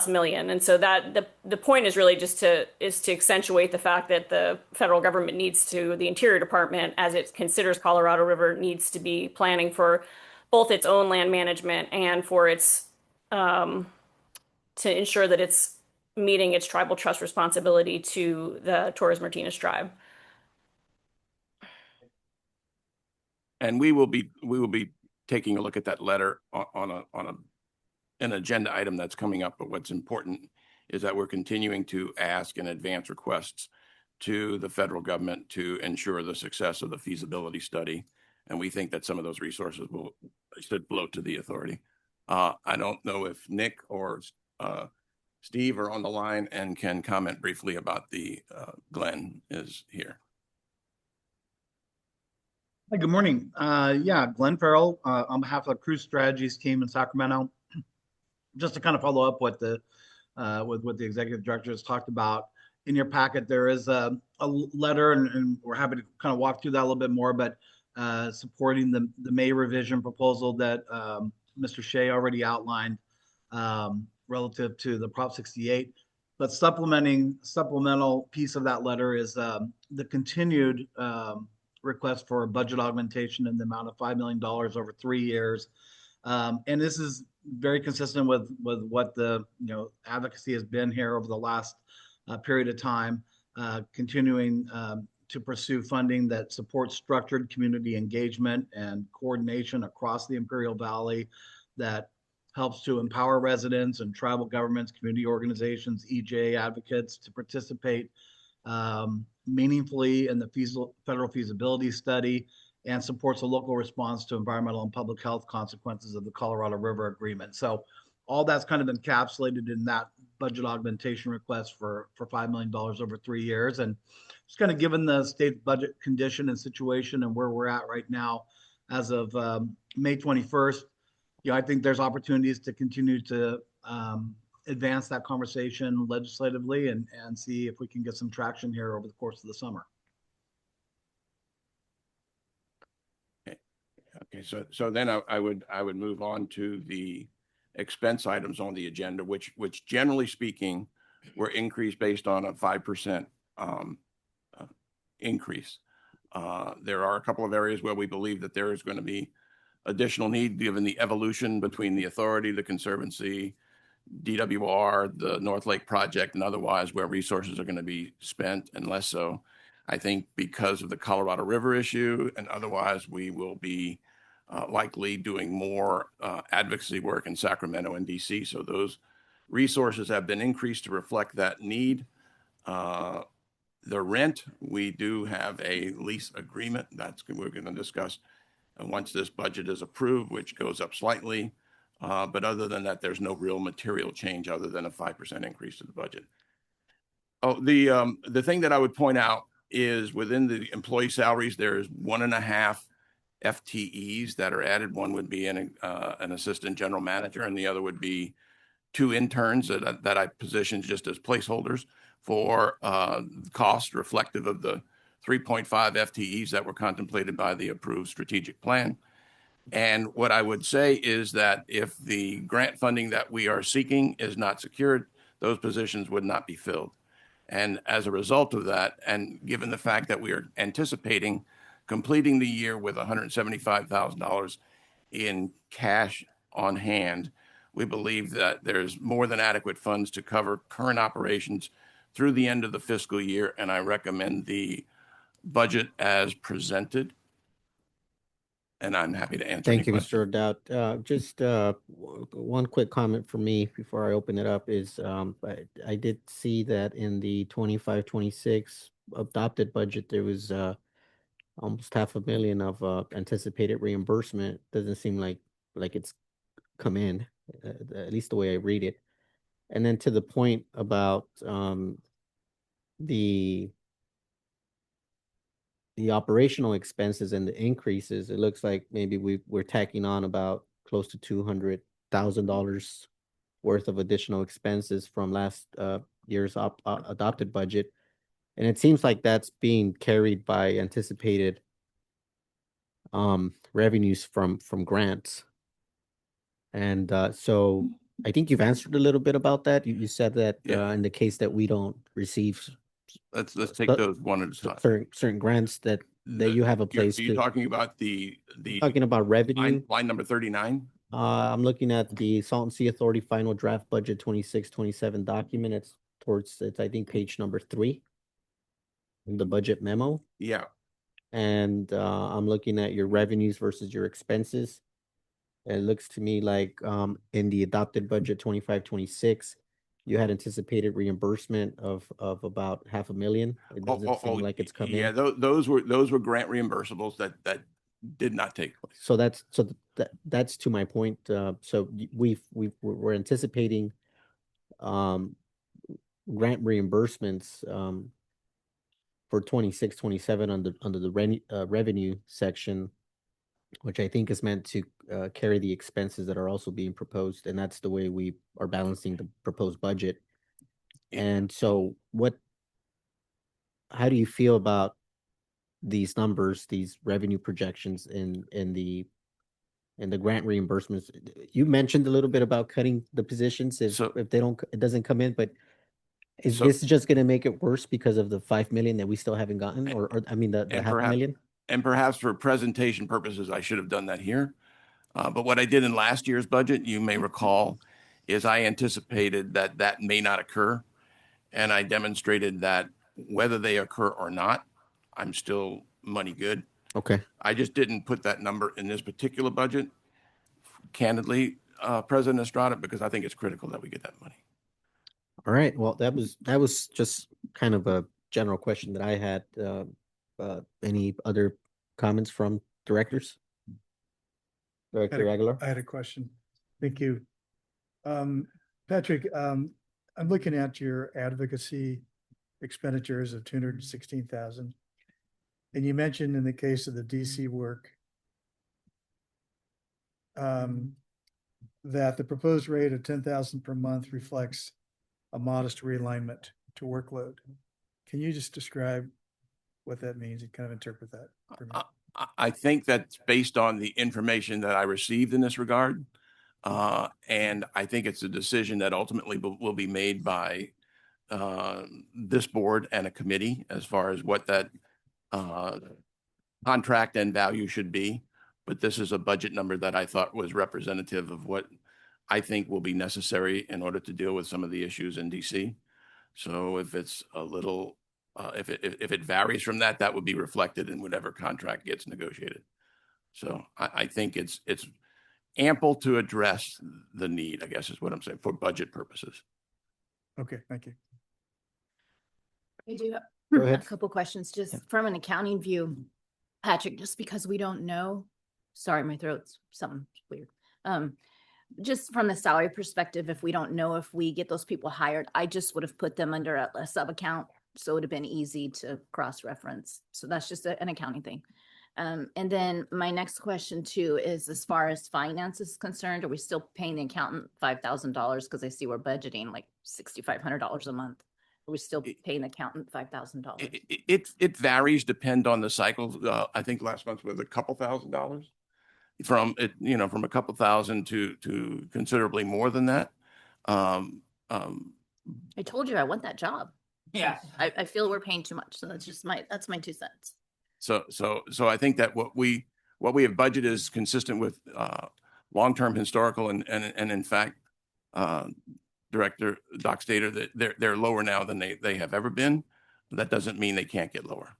Speaker 10: million. And so that the point is really just to accentuate the fact that the federal government the Interior Department, as it considers Colorado River, needs to be planning for both its own land management and for its to ensure that it's meeting its tribal trust responsibility to the Torres Martinez tribe.
Speaker 8: And we will be taking a look at that letter on an agenda item that's coming up. But what's important is that we're continuing to ask and advance requests to the federal government to ensure the success of the feasibility study. And we think that some of those resources should flow to the authority. I don't know if Nick or Steve are on the line and can comment briefly about the Glenn is here.
Speaker 11: Hi, good morning. Yeah, Glenn Farrell, on behalf of the Cruise Strategies team in Sacramento. Just to kind of follow up what the with what the executive director has talked about. In your packet, there is a letter, and we're happy to kind of walk through that a little bit more, but supporting the May revision proposal that Mr. Shea already outlined relative to the Prop 68. But supplemental piece of that letter is the continued request for a budget augmentation in the amount of $5 million over 3 years. And this is very consistent with what the advocacy has been here over the last period of time, continuing to pursue funding that supports structured community engagement and coordination across the Imperial Valley, that helps to empower residents and tribal governments, community organizations, EJ advocates to participate meaningfully in the federal feasibility study, and supports a local response to environmental and public health consequences of the Colorado River Agreement. So all that's kind of encapsulated in that budget augmentation request for $5 million over 3 years. And just kind of given the state budget condition and situation and where we're at right now, as of May 21st, I think there's opportunities to continue to advance that conversation legislatively and see if we can get some traction here over the course of the summer.
Speaker 8: Okay, so then I would move on to the expense items on the agenda, which generally speaking were increased based on a 5% increase. There are a couple of areas where we believe that there is going to be additional need given the evolution between the authority, the conservancy, DWR, the North Lake project, and otherwise where resources are going to be spent and less so. I think because of the Colorado River issue and otherwise, we will be likely doing more advocacy work in Sacramento and DC. So those resources have been increased to reflect that need. The rent, we do have a lease agreement we're going to discuss once this budget is approved, which goes up slightly. But other than that, there's no real material change other than a 5% increase to the budget. Oh, the thing that I would point out is within the employee salaries, there's 1.5 FTEs that are added. One would be an assistant general manager, and the other would be 2 interns that I positioned just as placeholders for cost reflective of the 3.5 FTEs that were contemplated by the approved strategic plan. And what I would say is that if the grant funding that we are seeking is not secured, those positions would not be filled. And as a result of that, and given the fact that we are anticipating completing the year with $175,000 in cash on hand, we believe that there's more than adequate funds to cover current operations through the end of the fiscal year. And I recommend the budget as presented. And I'm happy to answer
Speaker 1: Thank
Speaker 8: any
Speaker 1: you,
Speaker 8: questions.
Speaker 1: Mr. O'Dowd. Just one quick comment for me before I open it up is I did see that in the 25-26 adopted budget, there was almost $500,000 of anticipated reimbursement. Doesn't seem like it's come in, at least the way I read it. And then to the point about the operational expenses and the increases, it looks like maybe we're tacking on about close to $200,000 worth of additional expenses from last year's adopted budget. And it seems like that's being carried by anticipated revenues from grants. And so I think you've answered a little bit about that. You said that in the case that we don't receive
Speaker 8: Let's take those one at a time.
Speaker 1: certain grants that you have a place
Speaker 8: Are you talking about the
Speaker 1: talking about revenue?
Speaker 8: line number 39?
Speaker 1: I'm looking at the Salton Sea Authority final draft budget 26-27 document. It's I think page number 3 in the budget memo.
Speaker 8: Yeah.
Speaker 1: And I'm looking at your revenues versus your expenses. It looks to me like in the adopted budget 25-26, you had anticipated reimbursement of about $500,000. It doesn't seem like it's come in.
Speaker 8: Yeah, those were grant reimbursables that did not take place.
Speaker 1: So that's to my point. So we're anticipating grant reimbursements for 26, 27 under the revenue section, which I think is meant to carry the expenses that are also being proposed, and that's the way we are balancing the proposed budget. And so how do you feel about these numbers, these revenue projections in the grant reimbursements? You mentioned a little bit about cutting the positions if it doesn't come in, but is this just going to make it worse because of the 5 million that we still haven't gotten, or I mean the half a million?
Speaker 8: And perhaps for presentation purposes, I should have done that here. But what I did in last year's budget, you may recall, is I anticipated that may not occur. And I demonstrated that whether they occur or not, I'm still money good.
Speaker 1: Okay.
Speaker 8: I just didn't put that number in this particular budget, candidly, President Estrada, because I think it's critical that we get that money.
Speaker 1: All right. Well, that was just kind of a general question that I had. Any other comments from directors? Director Aguilar?
Speaker 9: I had a question. Thank you. Patrick, I'm looking at your advocacy expenditures of 216,000. And you mentioned in the case of the DC work, that the proposed rate of 10,000 per month reflects a modest realignment to workload. Can you just describe what that means and kind of interpret that for me?
Speaker 8: I think that's based on the information that I received in this regard. And I think it's a decision that ultimately will be made by this board and a committee as far as what that contract and value should be. But this is a budget number that I thought was representative of what I think will be necessary in order to deal with some of the issues in DC. So if it's a little, if it varies from that, that would be reflected in whatever contract gets negotiated. So I think it's ample to address the need, I guess is what I'm saying, for budget purposes.
Speaker 9: Okay, thank you.
Speaker 3: I do
Speaker 1: Go
Speaker 3: have a
Speaker 1: ahead.
Speaker 3: couple questions, just from an accounting view. Patrick, just because we don't know, sorry, my throat's something weird. Just from the salary perspective, if we don't know if we get those people hired, I just would have put them under a sub account. So it would have been easy to cross-reference. So that's just an accounting thing. And then my next question too is, as far as finance is concerned, are we still paying the accountant $5,000? Because I see we're budgeting like $6,500 a month. Are we still paying the accountant $5,000?
Speaker 8: It varies, depend on the cycle. I think last month was a couple $1,000 from it, from a couple thousand to considerably more than that.
Speaker 3: I told you I want that job.
Speaker 7: Yeah.
Speaker 3: I feel we're paying too much. So that's my 2 cents.
Speaker 8: So I think that what we have budgeted is consistent with long-term historical and in fact, Director Doc stated that they're lower now than they have ever been. But that doesn't mean they can't get lower.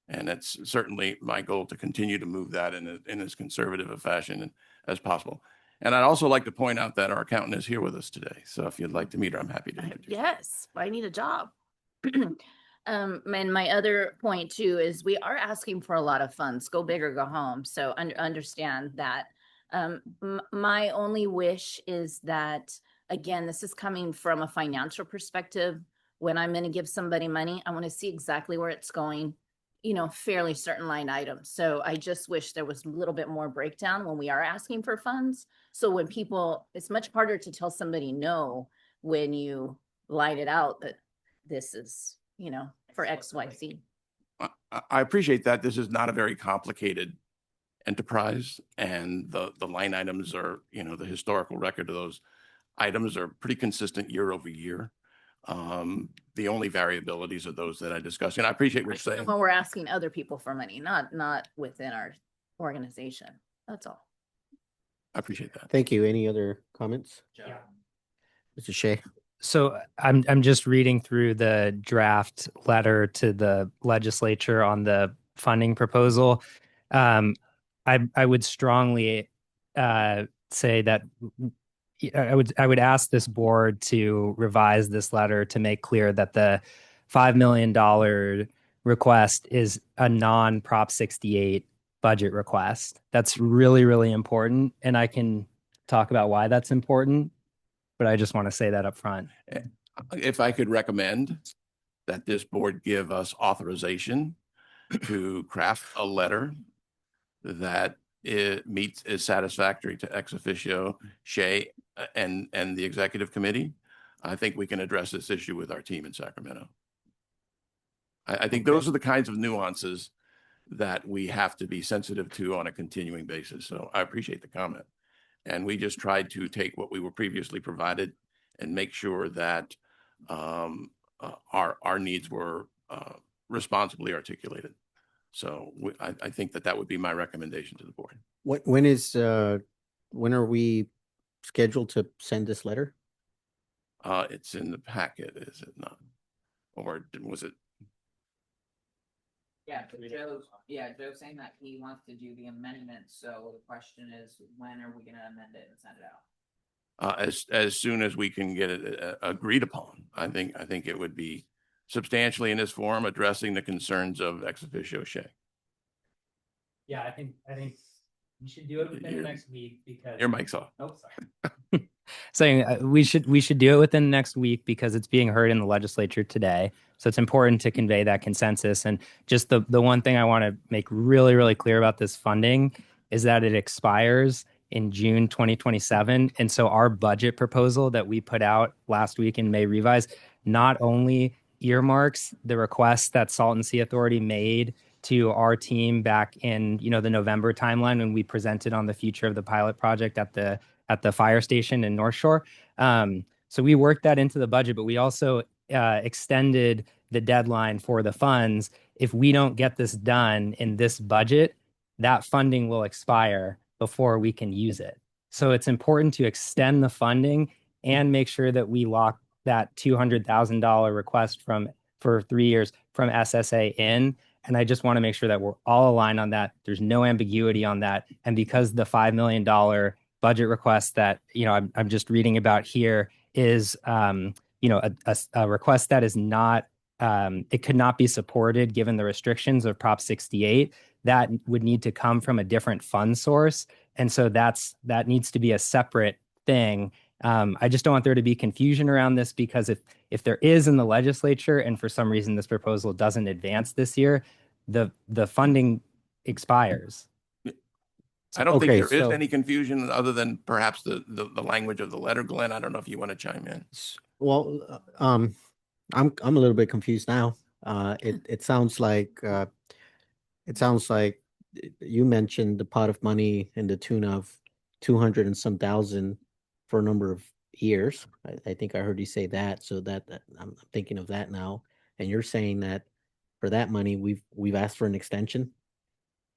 Speaker 8: And it's certainly my goal to continue to move that in as conservative a fashion as possible. And I'd also like to point out that our accountant is here with us today. So if you'd like to meet her, I'm happy to introduce you.
Speaker 3: Yes, I need a job. And my other point too is we are asking for a lot of funds, go big or go home. So understand that. My only wish is that, again, this is coming from a financial perspective. When I'm going to give somebody money, I want to see exactly where it's going, fairly certain line items. So I just wish there was a little bit more breakdown when we are asking for funds. So when it's much harder to tell somebody no when you line it out that this is, for X, Y, Z.
Speaker 8: I appreciate that. This is not a very complicated enterprise, and the line items are, the historical record of those items are pretty consistent year over year. The only variabilities are those that I discussed, and I appreciate what you're saying.
Speaker 3: When we're asking other people for money, not within our organization. That's all.
Speaker 8: I appreciate that.
Speaker 1: Thank you. Any other comments?
Speaker 6: Yeah.
Speaker 1: Mr. Shea?
Speaker 4: So I'm just reading through the draft letter to the legislature on the funding proposal. I would strongly say that I would ask this board to revise this letter to make clear that the $5 million request is a non-Prop 68 budget request. That's really, really important. And I can talk about why that's important, but I just want to say that up front.
Speaker 8: If I could recommend that this board give us authorization to craft a letter that is satisfactory to ex officio, Shay, and the executive committee, I think we can address this issue with our team in Sacramento. I think those are the kinds of nuances that we have to be sensitive to on a continuing basis. So I appreciate the comment. And we just tried to take what we were previously provided and make sure that our needs were responsibly articulated. So I think that would be my recommendation to the board.
Speaker 1: When are we scheduled to send this letter?
Speaker 8: It's in the packet, is it not? Or was it?
Speaker 7: Joe's saying that he wants to do the amendment. So the question is, when are we going to amend it and send it out?
Speaker 8: As soon as we can get it agreed upon. I think it would be substantially in this form addressing the concerns of ex officio Shay.
Speaker 4: Yeah, I think we should do it within the next week because
Speaker 8: your mic's off.
Speaker 4: Oh, sorry. Saying we should do it within the next week because it's being heard in the legislature today. So it's important to convey that consensus. And just the one thing I want to make really, really clear about this funding is that it expires in June 2027. And so our budget proposal that we put out last week in May Revise not only earmarks the request that Salton Sea Authority made to our team back in the November timeline when we presented on the future of the pilot project at the fire station in North Shore. So we worked that into the budget, but we also extended the deadline for the funds. If we don't get this done in this budget, that funding will expire before we can use it. So it's important to extend the funding and make sure that we lock that $200,000 request for 3 years from SSA in. And I just want to make sure that we're all aligned on that. There's no ambiguity on that. And because the $5 million budget request that I'm just reading about here is a request that is not it could not be supported given the restrictions of Prop 68. That would need to come from a different fund source, and so that needs to be a separate thing. I just don't want there to be confusion around this because if there is in the legislature and for some reason this proposal doesn't advance this year, the funding expires.
Speaker 8: I don't think there is any confusion other than perhaps the language of the letter. Glenn, I don't know if you want to chime in.
Speaker 1: Well, I'm a little bit confused now. It sounds like you mentioned the pot of money in the tune of 200 and some thousand for a number of years. I think I heard you say that. So that I'm thinking of that now. And you're saying that for that money, we've asked for an extension.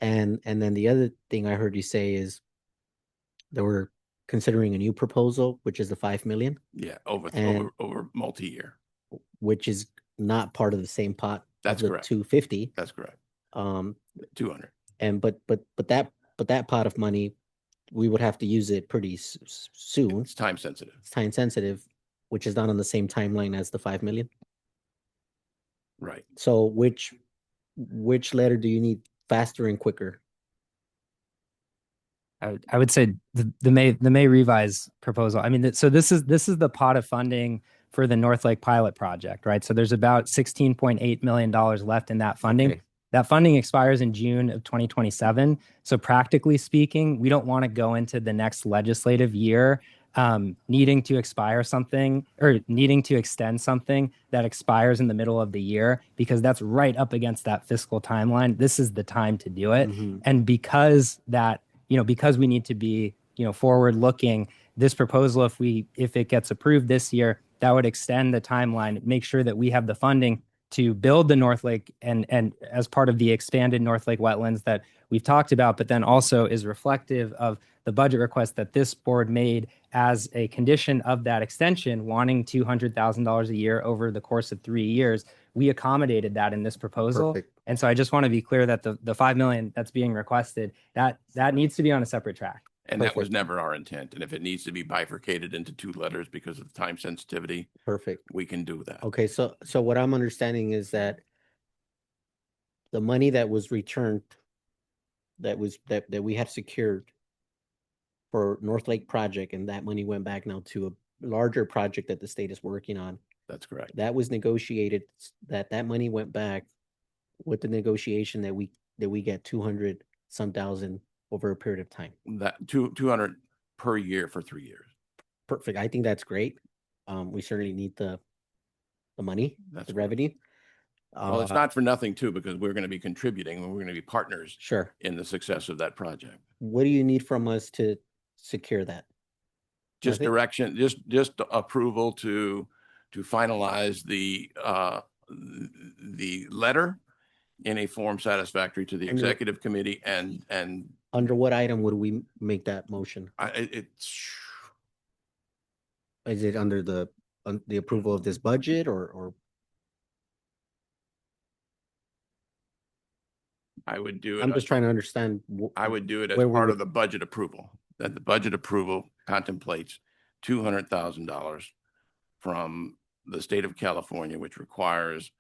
Speaker 1: And then the other thing I heard you say is that we're considering a new proposal, which is the 5 million.
Speaker 8: Yeah, over multi-year.
Speaker 1: Which is not part of the same pot.
Speaker 8: That's
Speaker 1: of the
Speaker 8: correct.
Speaker 1: 250.
Speaker 8: That's correct. 200.
Speaker 1: And but that pot of money, we would have to use it pretty soon.
Speaker 8: It's time sensitive.
Speaker 1: It's time sensitive, which is not on the same timeline as the 5 million.
Speaker 8: Right.
Speaker 1: So which letter do you need faster and quicker?
Speaker 4: I would say the May Revise proposal. I mean, so this is the pot of funding for the North Lake pilot project, right? So there's about $16.8 million left in that funding. Okay. That funding expires in June of 2027. So practically speaking, we don't want to go into the next legislative year needing to expire something or needing to extend something that expires in the middle of the year, because that's right up against that fiscal timeline. This is the time to do it. Mm-hmm. And because we need to be, forward looking, this proposal, if it gets approved this year, that would extend the timeline, make sure that we have the funding to build the North Lake and as part of the expanded North Lake wetlands that we've talked about, but then also is reflective of the budget request that this board made as a condition of that extension, wanting $200,000 a year over the course of 3 years. We accommodated that in this proposal. Perfect. And so I just want to be clear that the 5 million that's being requested, that needs to be on a separate track.
Speaker 8: And perfect. That was never our intent. And if it needs to be bifurcated into 2 letters because of time sensitivity,
Speaker 1: perfect,
Speaker 8: we can do that.
Speaker 1: Okay, so what I'm understanding is that the money that was returned that we had secured for North Lake project, and that money went back now to a larger project that the state is working on.
Speaker 8: That's correct.
Speaker 1: That was negotiated, that money went back with the negotiation that we get 200 some thousand over a period of time.
Speaker 8: That 200 per year for 3 years.
Speaker 1: Perfect. I think that's great. We certainly need the money,
Speaker 8: That's
Speaker 1: the
Speaker 8: correct.
Speaker 1: revenue.
Speaker 8: Well, it's not for nothing too, because we're going to be contributing and we're going to be partners
Speaker 1: Sure.
Speaker 8: in the success of that project.
Speaker 1: What do you need from us to secure that?
Speaker 8: Just
Speaker 1: Nothing?
Speaker 8: direction, just approval to finalize the letter in a form satisfactory to the
Speaker 1: Under-
Speaker 8: executive committee and
Speaker 1: Under what item would we make that motion?
Speaker 8: it's
Speaker 1: Is it under the approval of this budget or?
Speaker 8: I would do
Speaker 1: I'm
Speaker 8: it.
Speaker 1: just trying to understand.
Speaker 8: I would do it as
Speaker 1: where we
Speaker 8: part
Speaker 1: would-
Speaker 8: of the budget approval, that the budget approval contemplates $200,000 from the state of California, which requires,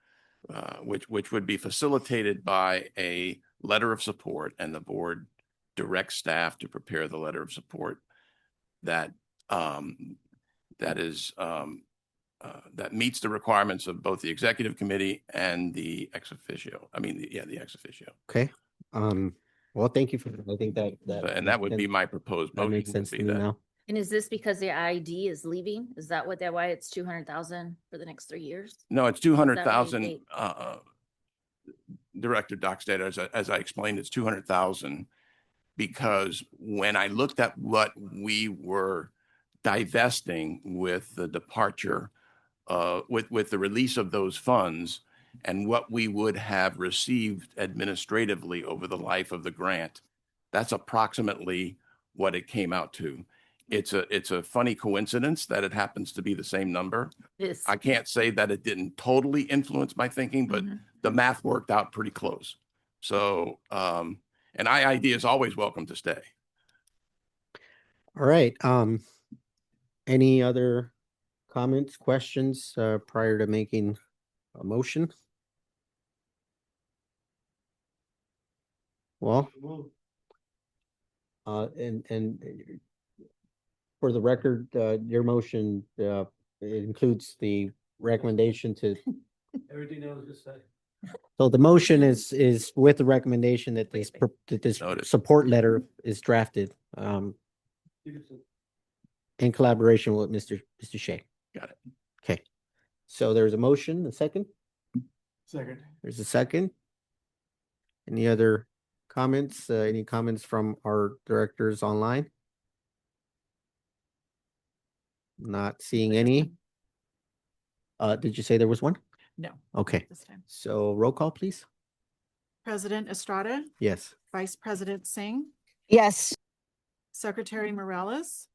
Speaker 8: which would be facilitated by a letter of support, and the board directs staff to prepare the letter of support that that meets the requirements of both the executive committee and the ex officio. The ex officio.
Speaker 1: Okay. Well, thank you for, I think
Speaker 8: And that would be my proposed
Speaker 1: that
Speaker 8: motion.
Speaker 1: makes
Speaker 8: would
Speaker 1: sense
Speaker 8: be
Speaker 1: to me
Speaker 8: that.
Speaker 1: now.
Speaker 3: And is this because the ID is leaving? Is that why it's 200,000 for the next 3 years?
Speaker 8: No, it's
Speaker 3: Is that what you
Speaker 8: 200,000,
Speaker 3: think?
Speaker 8: Director Dockstader, as I explained, it's 200,000 because when I looked at what we were divesting with the departure, with the release of those funds and what we would have received administratively over the life of the grant, that's approximately what it came out to. It's a funny coincidence that it happens to be the same number.
Speaker 3: Yes.
Speaker 8: I can't say that it didn't totally influence my thinking, but the math worked out pretty close. So, and IID is always welcome to stay.
Speaker 1: All right. Any other comments, questions, prior to making a motion? Well, and for the record, your motion, it includes the recommendation to,
Speaker 6: Everything that was just said.
Speaker 1: so the motion is with the recommendation that this
Speaker 8: Noted.
Speaker 1: support letter is drafted, in collaboration with Mr. Shea.
Speaker 8: Got it.
Speaker 1: Okay. So there's a motion, a second?
Speaker 9: Second.
Speaker 1: There's a second. Any other comments? Any comments from our directors online? Not seeing any. Did you say there was one?
Speaker 2: No.
Speaker 1: Okay,
Speaker 2: This time.
Speaker 1: so roll call, please.
Speaker 2: President Estrada,
Speaker 1: Yes.
Speaker 2: Vice President Singh,
Speaker 12: Yes.
Speaker 2: Secretary Morales,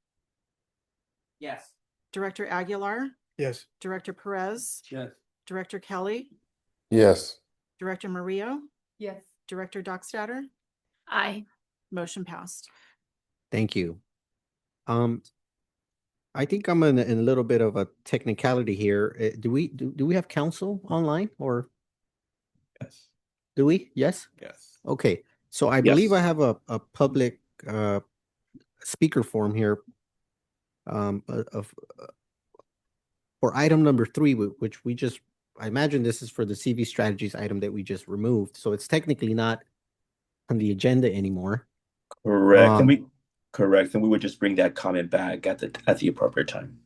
Speaker 7: Yes.
Speaker 2: Director Aguilar,
Speaker 9: Yes.
Speaker 2: Director Perez,
Speaker 6: Yes.
Speaker 2: Director Kelly,
Speaker 13: Yes.
Speaker 2: Director Murillo,
Speaker 12: Yes.
Speaker 2: Director Dockstader.
Speaker 3: Aye.
Speaker 2: Motion passed.
Speaker 1: Thank you. I think I'm in a little bit of a technicality here. Do we have counsel online or
Speaker 8: Yes.
Speaker 1: do we? Yes?
Speaker 8: Yes.
Speaker 1: Okay, so I believe I have a public speaker form here for item number 3, which I imagine this is for the CV strategies item that we just removed. So it's technically not on the agenda anymore.
Speaker 13: Correct. And we would just bring that comment back at the appropriate time.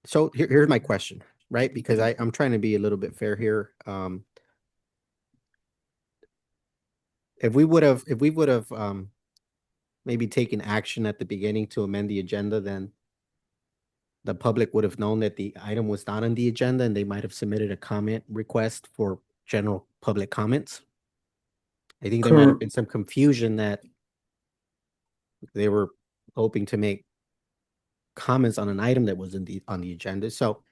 Speaker 1: So here's my question, right? Because I'm trying to be a little bit fair here. If we would have maybe taken action at the beginning to amend the agenda, then the public would have known that the item was not on the agenda and they might have submitted a comment request for general public comments. I think there might have been some confusion that they were hoping to make comments on an item that was on the agenda. So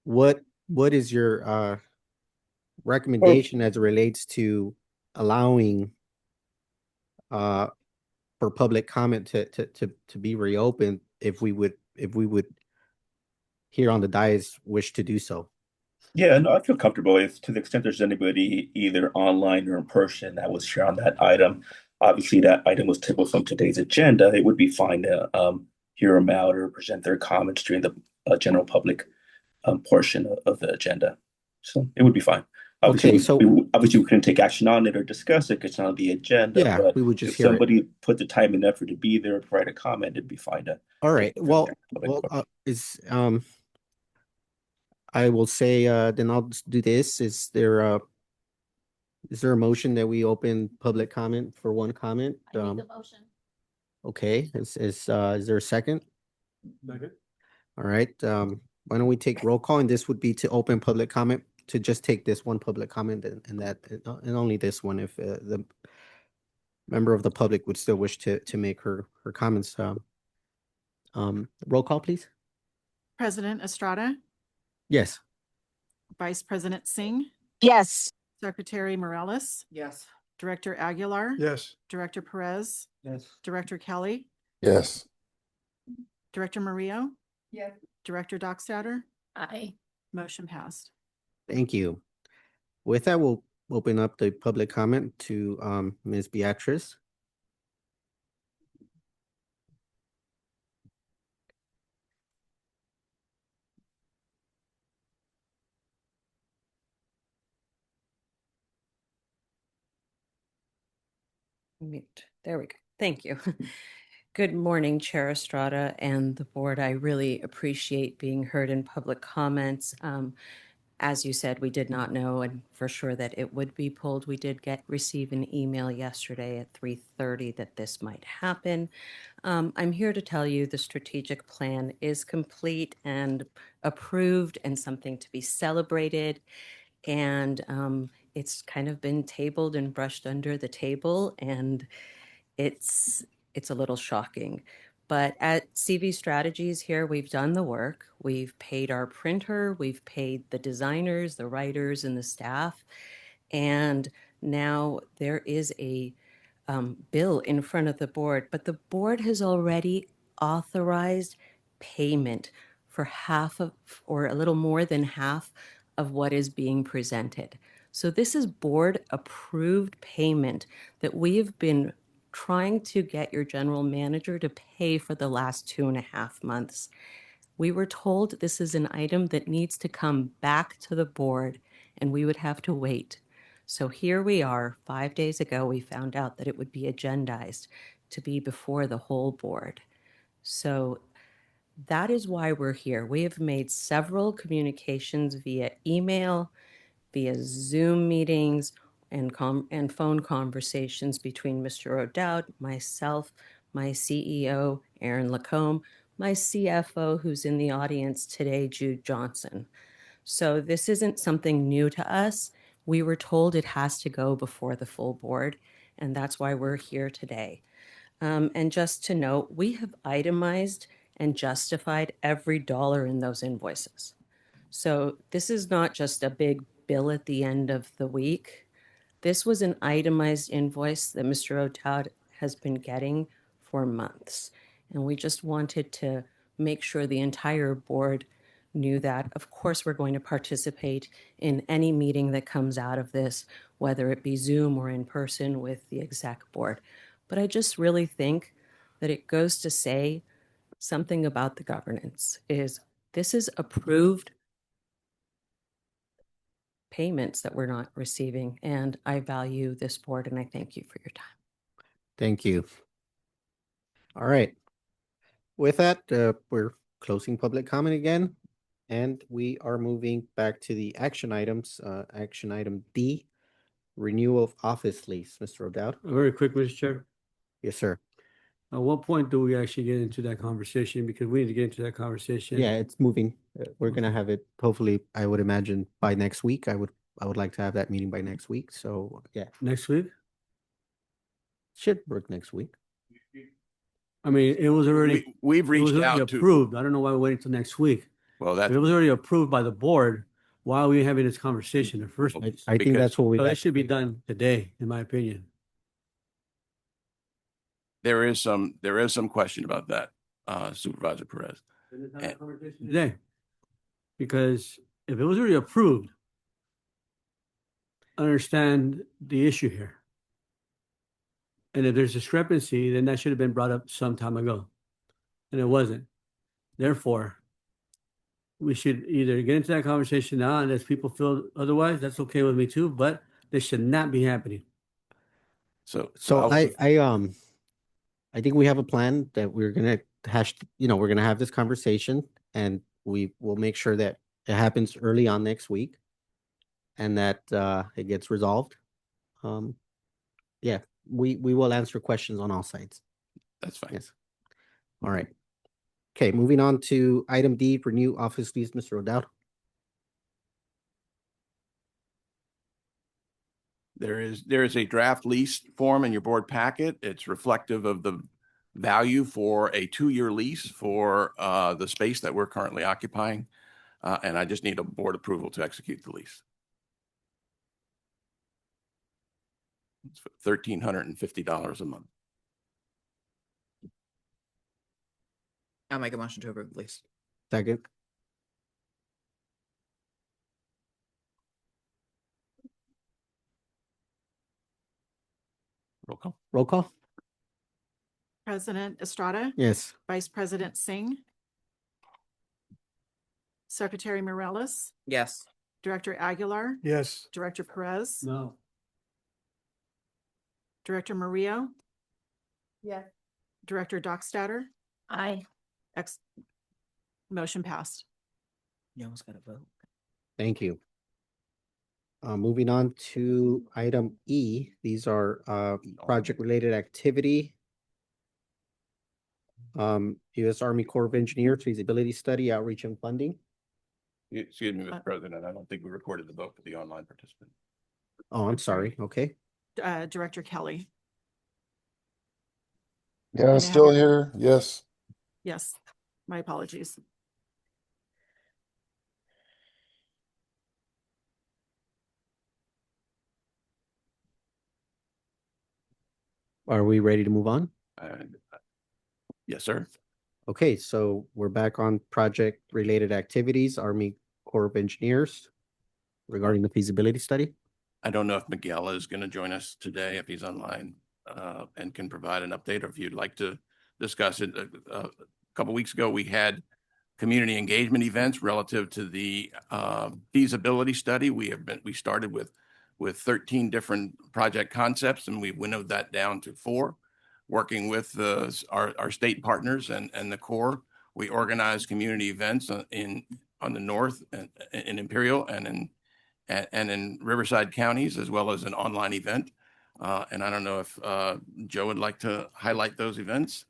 Speaker 1: what is your recommendation as it relates to allowing for public comment to be reopened if we would here on the dais wish to do so?
Speaker 13: Yeah, no, I feel comfortable if to the extent there's anybody either online or in person that was here on that item. Obviously, that item was tabled from today's agenda. It would be fine to hear them out or present their comments during the general public portion of the agenda. So it would be fine. Obviously,
Speaker 1: Okay, so
Speaker 13: obviously we couldn't take action on it or discuss it because it's not on the agenda.
Speaker 1: yeah,
Speaker 13: But
Speaker 1: we would just
Speaker 13: if
Speaker 1: hear it.
Speaker 13: somebody put the time and effort to be there and provide a comment, it'd be fine to.
Speaker 1: All right.
Speaker 13: take
Speaker 1: Well,
Speaker 13: public portion.
Speaker 1: I will say, then I'll just do this. Is there a motion that we open public comment for one comment?
Speaker 3: I make the motion.
Speaker 1: Okay, is there a second? All right, why don't we take roll call, and this would be to open public comment, to just take this one public comment and that, and only this one, if the member of the public would still wish to make her comments. Roll call, please.
Speaker 2: President Estrada,
Speaker 1: Yes.
Speaker 2: Vice President Singh,
Speaker 12: Yes.
Speaker 2: Secretary Morales,
Speaker 6: Yes.
Speaker 2: Director Aguilar,
Speaker 9: Yes.
Speaker 2: Director Perez,
Speaker 6: Yes.
Speaker 2: Director Kelly,
Speaker 14: Yes.
Speaker 2: Director Murillo,
Speaker 12: Yes.
Speaker 2: Director Dockstader,
Speaker 3: Aye.
Speaker 2: motion passed.
Speaker 1: Thank you. With that, we'll open up the public comment to Ms. Beatrice.
Speaker 12: Mute. There we go. Thank you. Good morning, Chair Estrada and the board. I really appreciate being heard in public comments. As you said, we did not know and for sure that it would be pulled. We did receive an email yesterday at 3:30 that this might happen. I'm here to tell you the strategic plan is complete and approved and something to be celebrated. And it's kind of been tabled and brushed under the table, and it's a little shocking. But at CV Strategies here, we've done the work. We've paid our printer, we've paid the designers, the writers, and the staff. And now there is a bill in front of the board, but the board has already authorized payment for half of, or a little more than half of what is being presented. So this is board approved payment that we have been trying to get your general manager to pay for the last 2.5 months. We were told this is an item that needs to come back to the board and we would have to wait. So here we are. 5 days ago, we found out that it would be agendized to be before the whole board. So that is why we're here. We have made several communications via email, via Zoom meetings, and phone conversations between Mr. O'Dowd, myself, my CEO, Aaron Lacombe, my CFO, who's in the audience today, Jude Johnson. So this isn't something new to us. We were told it has to go before the full board, and that's why we're here today. And just to note, we have itemized and justified every dollar in those invoices. So this is not just a big bill at the end of the week. This was an itemized invoice that Mr. O'Dowd has been getting for months. And we just wanted to make sure the entire board knew that. Of course, we're going to participate in any meeting that comes out of this, whether it be Zoom or in person with the exec board. But I just really think that it goes to say something about the governance is this is approved payments that we're not receiving. And I value this board and I thank you for your time.
Speaker 1: Thank you. All right. With that, we're closing public comment again, and we are moving back to the action items. Action item D, renewal of office lease. Mr. O'Dowd?
Speaker 6: Very quick, Mr. Chair.
Speaker 1: Yes, sir.
Speaker 6: At what point do we actually get into that conversation? Because we need to get into that conversation.
Speaker 1: Yeah, it's moving. We're gonna have it hopefully, I would imagine, by next week. I would like to have that meeting by next week. So yeah,
Speaker 6: Next week?
Speaker 1: should work next week.
Speaker 6: I mean, it was already,
Speaker 8: We've
Speaker 6: it was
Speaker 8: reached
Speaker 6: already
Speaker 8: out to,
Speaker 6: approved. I don't know why we're waiting till next week.
Speaker 8: well,
Speaker 6: If
Speaker 8: that,
Speaker 6: it was already approved by the board, why are we having this conversation in the first place?
Speaker 1: I think
Speaker 8: Because-
Speaker 1: that's what we
Speaker 6: So
Speaker 1: got.
Speaker 6: it should be done today, in my opinion.
Speaker 8: there is some question about that, Supervisor Perez.
Speaker 6: Let's have a conversation today. Because if it was already approved, understand the issue here. And if there's discrepancy, then that should have been brought up some time ago. And it wasn't. Therefore, we should either get into that conversation now, and if people feel otherwise, that's okay with me too, but this should not be happening.
Speaker 8: So
Speaker 1: I think we have a plan that we're gonna we're gonna have this conversation, and we will make sure that it happens early on next week and that it gets resolved. Yeah, we will answer questions on all sides.
Speaker 8: that's fine.
Speaker 1: Yes. All right. Okay, moving on to item D for new office lease, Mr. O'Dowd.
Speaker 8: There is a draft lease form in your board packet. It's reflective of the value for a 2-year lease for the space that we're currently occupying. And I just need a board approval to execute the lease. It's $1,350 a month.
Speaker 7: I'll make a motion to approve, please.
Speaker 1: Second.
Speaker 8: Roll call.
Speaker 1: Roll call.
Speaker 2: President Estrada,
Speaker 1: Yes.
Speaker 2: Vice President Singh, Secretary Morales,
Speaker 7: Yes.
Speaker 2: Director Aguilar,
Speaker 9: Yes.
Speaker 2: Director Perez,
Speaker 6: No.
Speaker 2: Director Murillo,
Speaker 3: Yes.
Speaker 2: Director Dockstader,
Speaker 3: Aye.
Speaker 2: motion passed.
Speaker 7: You almost got to vote.
Speaker 1: Thank you. Moving on to item E, these are project-related activity. U.S. Army Corps of Engineers feasibility study, outreach and funding.
Speaker 8: Excuse me, Mr. President, I don't think we recorded the vote for the online participant.
Speaker 1: Oh, I'm sorry. Okay.
Speaker 2: Director Kelly.
Speaker 14: Yeah,
Speaker 2: May I
Speaker 14: still
Speaker 2: have your-
Speaker 14: here. Yes.
Speaker 2: Yes, my apologies.
Speaker 1: Are we ready to move on?
Speaker 8: Yes, sir.
Speaker 1: Okay, so we're back on project-related activities, Army Corps of Engineers regarding the feasibility study.
Speaker 8: I don't know if Miguel is going to join us today, if he's online, and can provide an update, or if you'd like to discuss it. A couple weeks ago, we had community engagement events relative to the feasibility study. We started with 13 different project concepts, and we winnowed that down to 4. Working with our state partners and the Corps, we organized community events on the north and in Imperial and in Riverside counties, as well as an online event. And I don't know if Joe would like to highlight those events.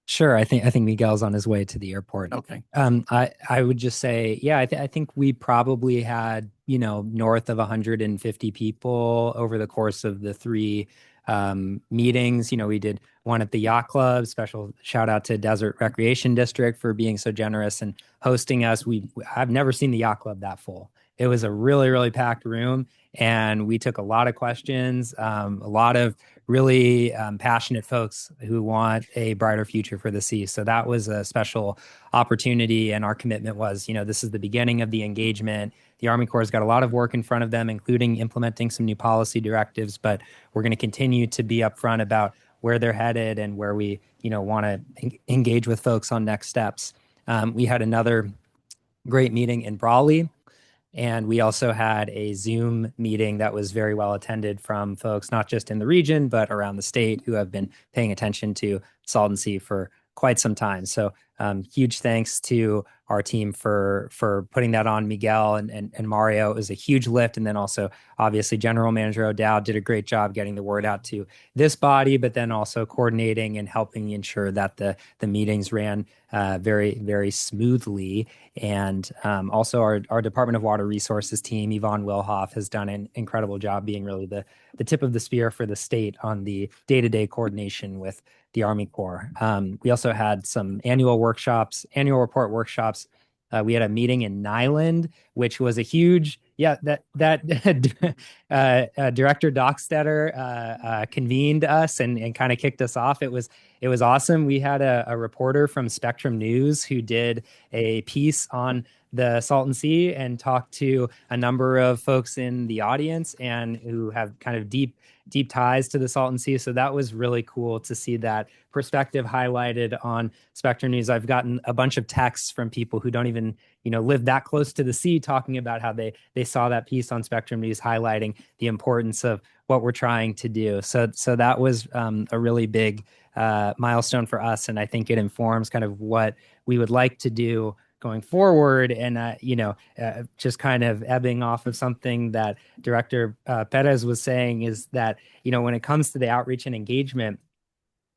Speaker 4: Sure. I think Miguel's on his way to the airport.
Speaker 8: Okay.
Speaker 4: I would just say, yeah, I think we probably had, north of 150 people over the course of the 3 meetings. We did one at the yacht club. Special shout out to Desert Recreation District for being so generous and hosting us. I've never seen the yacht club that full. It was a really, really packed room, and we took a lot of questions, a lot of really passionate folks who want a brighter future for the sea. So that was a special opportunity. And our commitment was, this is the beginning of the engagement. The Army Corps has got a lot of work in front of them, including implementing some new policy directives, but we're going to continue to be upfront about where they're headed and where we, want to engage with folks on next steps. We had another great meeting in Brawley. And we also had a Zoom meeting that was very well attended from folks, not just in the region, but around the state, who have been paying attention to Salton Sea for quite some time. So huge thanks to our team for putting that on. Miguel and Mario. It was a huge lift. And then also, obviously, General Manager O'Dowd did a great job getting the word out to this body, but then also coordinating and helping ensure that the meetings ran very, very smoothly. And also our Department of Water Resources team, Yvonne Wilhoff, has done an incredible job being really the tip of the spear for the state on the day-to-day coordination with the Army Corps. We also had some annual report workshops. We had a meeting in Nyland, which was a huge, Director Dockstetter convened us and kind of kicked us off. It was it was awesome. We had a reporter from Spectrum News who did a piece on the Salton Sea and talked to a number of folks in the audience and who have kind of deep ties to the Salton Sea. So that was really cool to see that perspective highlighted on Spectrum News. I've gotten a bunch of texts from people who don't even, live that close to the sea talking about how they saw that piece on Spectrum News highlighting the importance of what we're trying to do. So that was a really big milestone for us. And I think it informs kind of what we would like to do going forward. And, just kind of ebbing off of something that Director Perez was saying is that, when it comes to the outreach and engagement,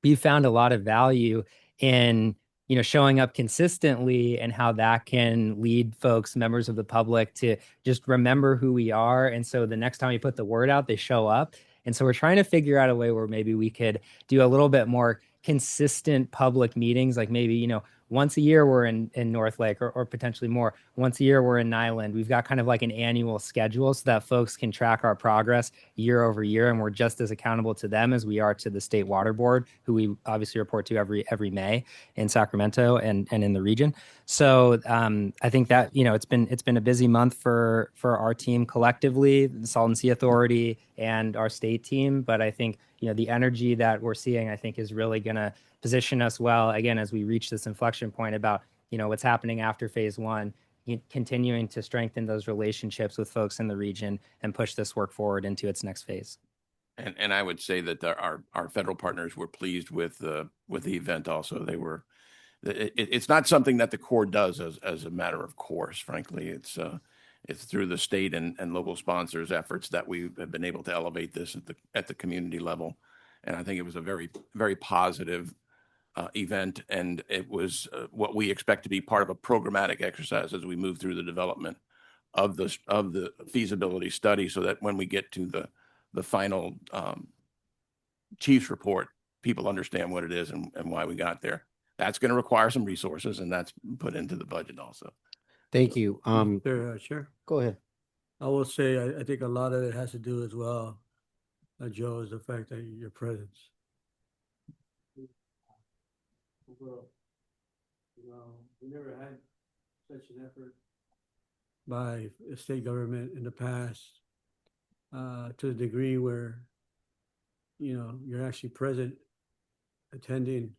Speaker 4: we found a lot of value in, showing up consistently and how that can lead folks, members of the public, to just remember who we are. And so the next time we put the word out, they show up. And so we're trying to figure out a way where maybe we could do a little bit more consistent public meetings, like maybe, once a year we're in North Lake or potentially more. Once a year we're in Nyland. We've got kind of like an annual schedule so that folks can track our progress year over year. And we're just as accountable to them as we are to the State Water Board, who we obviously report to every May in Sacramento and in the region. So I think that, it's been a busy month for our team collectively, the Salton Sea Authority and our state team. But I think, the energy that we're seeing, I think, is really going to position us well, again, as we reach this inflection point about, what's happening after phase one, continuing to strengthen those relationships with folks in the region and push this work forward into its next phase.
Speaker 8: And I would say that our federal partners were pleased with the event also. They were, it's not something that the Corps does as a matter of course, frankly. It's through the state and local sponsors' efforts that we have been able to elevate this at the community level. And I think it was a very, very positive event, and it was what we expect to be part of a programmatic exercise as we move through the development of the feasibility study, so that when we get to the final chief's report, people understand what it is and why we got there. That's going to require some resources, and that's put into the budget also.
Speaker 1: Thank you.
Speaker 6: Chair,
Speaker 1: Go ahead.
Speaker 6: I will say, I think a lot of it has to do as well, Joe, is the fact that your presence. Overall, we never had such an effort by the state government in the past, to the degree where, you're actually present, attending,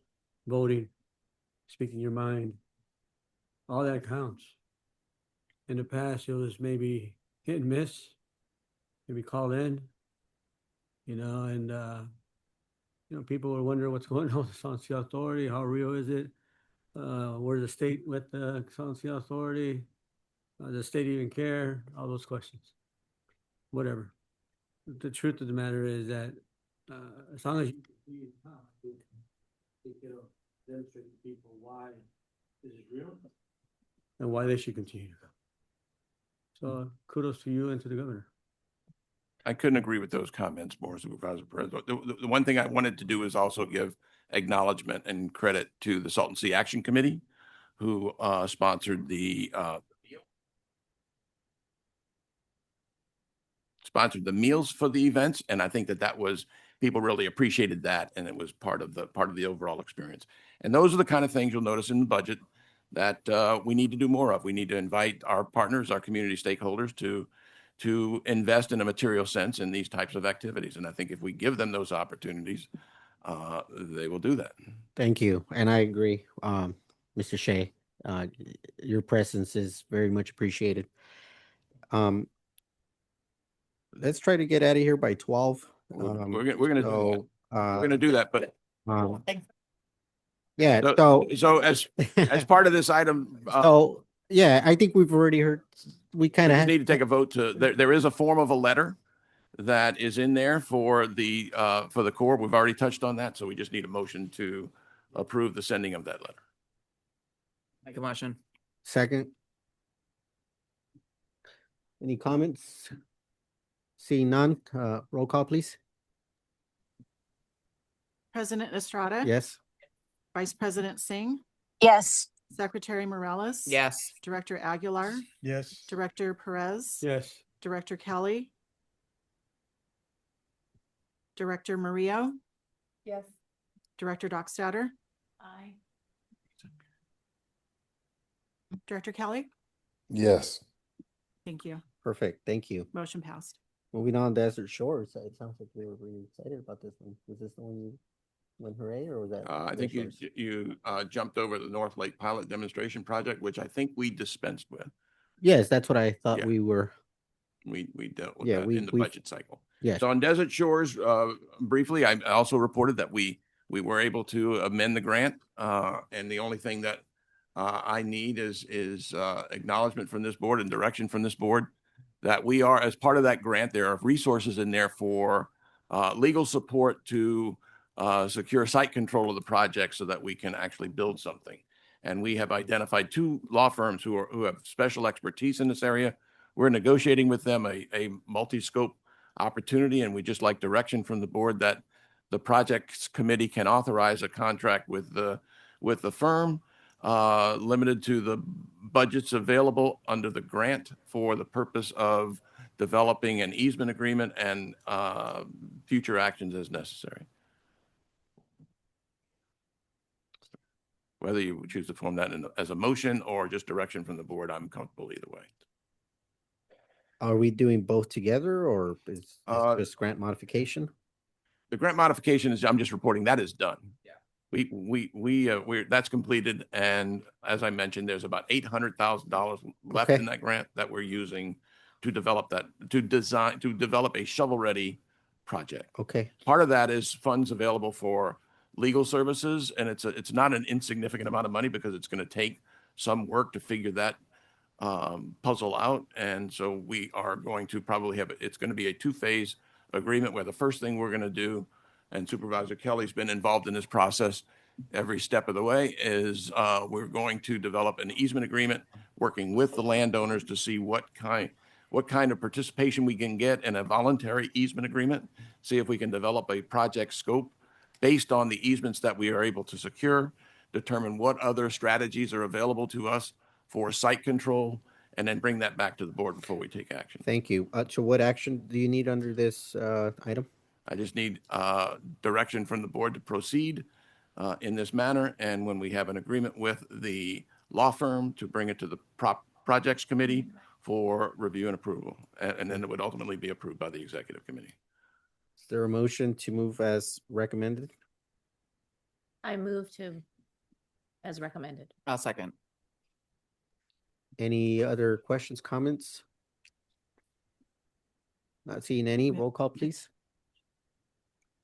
Speaker 6: voting, speaking your mind. All that counts. In the past, it was maybe hit and miss, maybe call in, and people were wondering what's going on with the Salton Sea Authority. How real is it? Where's the state with the Salton Sea Authority? Does the state even care? All those questions. Whatever. The truth of the matter is that as long as you continue to talk, I think it'll demonstrate to people why this is real and why they should continue to come. So kudos to you and to the governor.
Speaker 8: I couldn't agree with those comments more, Supervisor Perez. The one thing I wanted to do is also give acknowledgement and credit to the Salton Sea Action Committee, who sponsored the meals for the events, and I think that was, people really appreciated that, and it was part of the overall experience. And those are the kind of things you'll notice in the budget that we need to do more of. We need to invite our partners, our community stakeholders, to invest in a material sense in these types of activities. And I think if we give them those opportunities, they will do that.
Speaker 1: Thank you. And I agree, Mr. Shea. Your presence is very much appreciated. Let's try to get out of here by 12.
Speaker 8: We're gonna do that, but
Speaker 1: yeah.
Speaker 8: So as part of this item,
Speaker 1: yeah, I think we've already heard. We kind of
Speaker 8: need to take a vote to. There is a form of a letter that is in there for the Corps. We've already touched on that, so we just need a motion to approve the sending of that letter.
Speaker 7: Make a motion.
Speaker 1: Second. Any comments? Seeing none, roll call, please.
Speaker 2: President Estrada?
Speaker 1: Yes.
Speaker 2: Vice President Singh?
Speaker 14: Yes.
Speaker 2: Secretary Morales?
Speaker 7: Yes.
Speaker 2: Director Aguilar?
Speaker 9: Yes.
Speaker 2: Director Perez?
Speaker 6: yes.
Speaker 2: Director Kelly? Director Murillo?
Speaker 3: Yes.
Speaker 2: Director Dockstader,
Speaker 3: Aye.
Speaker 2: Director Kelly.
Speaker 14: Yes.
Speaker 2: Thank you.
Speaker 1: Perfect. Thank you.
Speaker 2: Motion passed.
Speaker 1: Moving on, Desert Shores. It sounds like we were really excited about this one. Was this the one you went hooray, or was that?
Speaker 8: I
Speaker 1: Other
Speaker 8: think
Speaker 1: Shores?
Speaker 8: you jumped over the North Lake Pilot Demonstration Project, which I think we dispensed with.
Speaker 1: Yes, that's what I thought
Speaker 8: Yeah.
Speaker 1: we were.
Speaker 8: We dealt with
Speaker 1: Yeah,
Speaker 8: that in the
Speaker 1: we've-
Speaker 8: budget cycle.
Speaker 1: Yes.
Speaker 8: So on Desert Shores, briefly, I also reported that we were able to amend the grant. And the only thing that I need is acknowledgement from this board and direction from this board that we are, as part of that grant, there are resources in there for legal support to secure site control of the project so that we can actually build something. And we have identified 2 law firms who have special expertise in this area. We're negotiating with them a multi-scope opportunity, and we just like direction from the board that the projects committee can authorize a contract with the firm, limited to the budgets available under the grant for the purpose of developing an easement agreement and future actions as necessary. Whether you choose to form that as a motion or just direction from the board, I'm comfortable either way.
Speaker 1: Are we doing both together, or is just grant modification?
Speaker 8: The grant modification is, I'm just reporting that is done. Yeah. We're that's completed. And as I mentioned, there's about $800,000 left
Speaker 1: Okay.
Speaker 8: in that grant that we're using to develop a shovel-ready project.
Speaker 1: Okay.
Speaker 8: Part of that is funds available for legal services, and it's not an insignificant amount of money because it's going to take some work to figure that puzzle out. And so we are going to probably it's going to be a 2-phase agreement where the first thing we're going to do, and Supervisor Kelly's been involved in this process every step of the way, is we're going to develop an easement agreement working with the landowners to see what kind of participation we can get in a voluntary easement agreement, see if we can develop a project scope based on the easements that we are able to secure, determine what other strategies are available to us for site control, and then bring that back to the board before we take action.
Speaker 1: Thank you. So what action do you need under this item?
Speaker 8: I just need direction from the board to proceed in this manner. And when we have an agreement with the law firm, to bring it to the projects committee for review and approval. And then it would ultimately be approved by the executive committee.
Speaker 1: Is there a motion to move as recommended?
Speaker 3: I move to as recommended.
Speaker 7: I'll second.
Speaker 1: Any other questions, comments? Not seeing any. Roll call, please.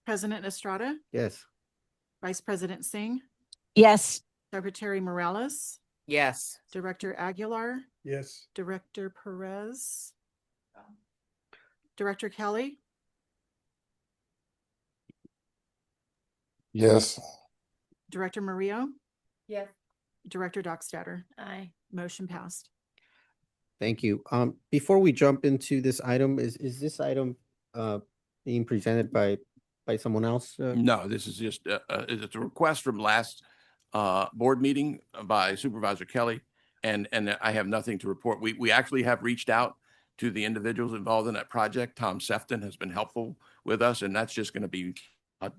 Speaker 2: President Estrada,
Speaker 1: Yes.
Speaker 2: Vice President Singh,
Speaker 15: Yes.
Speaker 2: Secretary Morales,
Speaker 7: Yes.
Speaker 2: Director Aguilar,
Speaker 9: Yes.
Speaker 2: Director Perez, Director Kelly,
Speaker 14: Yes.
Speaker 2: Director Murillo,
Speaker 3: Yes.
Speaker 2: Director Dockstader.
Speaker 3: Aye.
Speaker 2: Motion passed.
Speaker 1: Thank you. Before we jump into this item, is this item being presented by someone else?
Speaker 8: No, this is just it's a request from last board meeting by Supervisor Kelly, and I have nothing to report. We actually have reached out to the individuals involved in that project. Tom Sefton has been helpful with us, and that's just going to be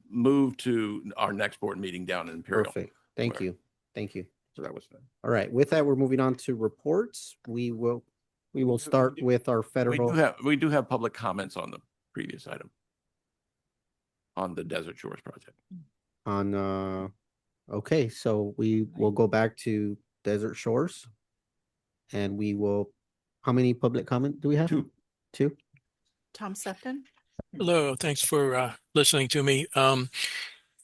Speaker 8: moved to our next board meeting down in Imperial.
Speaker 1: Perfect. Thank you. Thank you.
Speaker 8: So that was fun.
Speaker 1: All right. With that, we're moving on to reports. We will start with our federal.
Speaker 8: We do have public comments on the previous item on the Desert Shores project.
Speaker 1: Okay, so we will go back to Desert Shores, and we will. How many public comment do we have? Two.
Speaker 2: Tom Sefton.
Speaker 16: Hello, thanks for listening to me.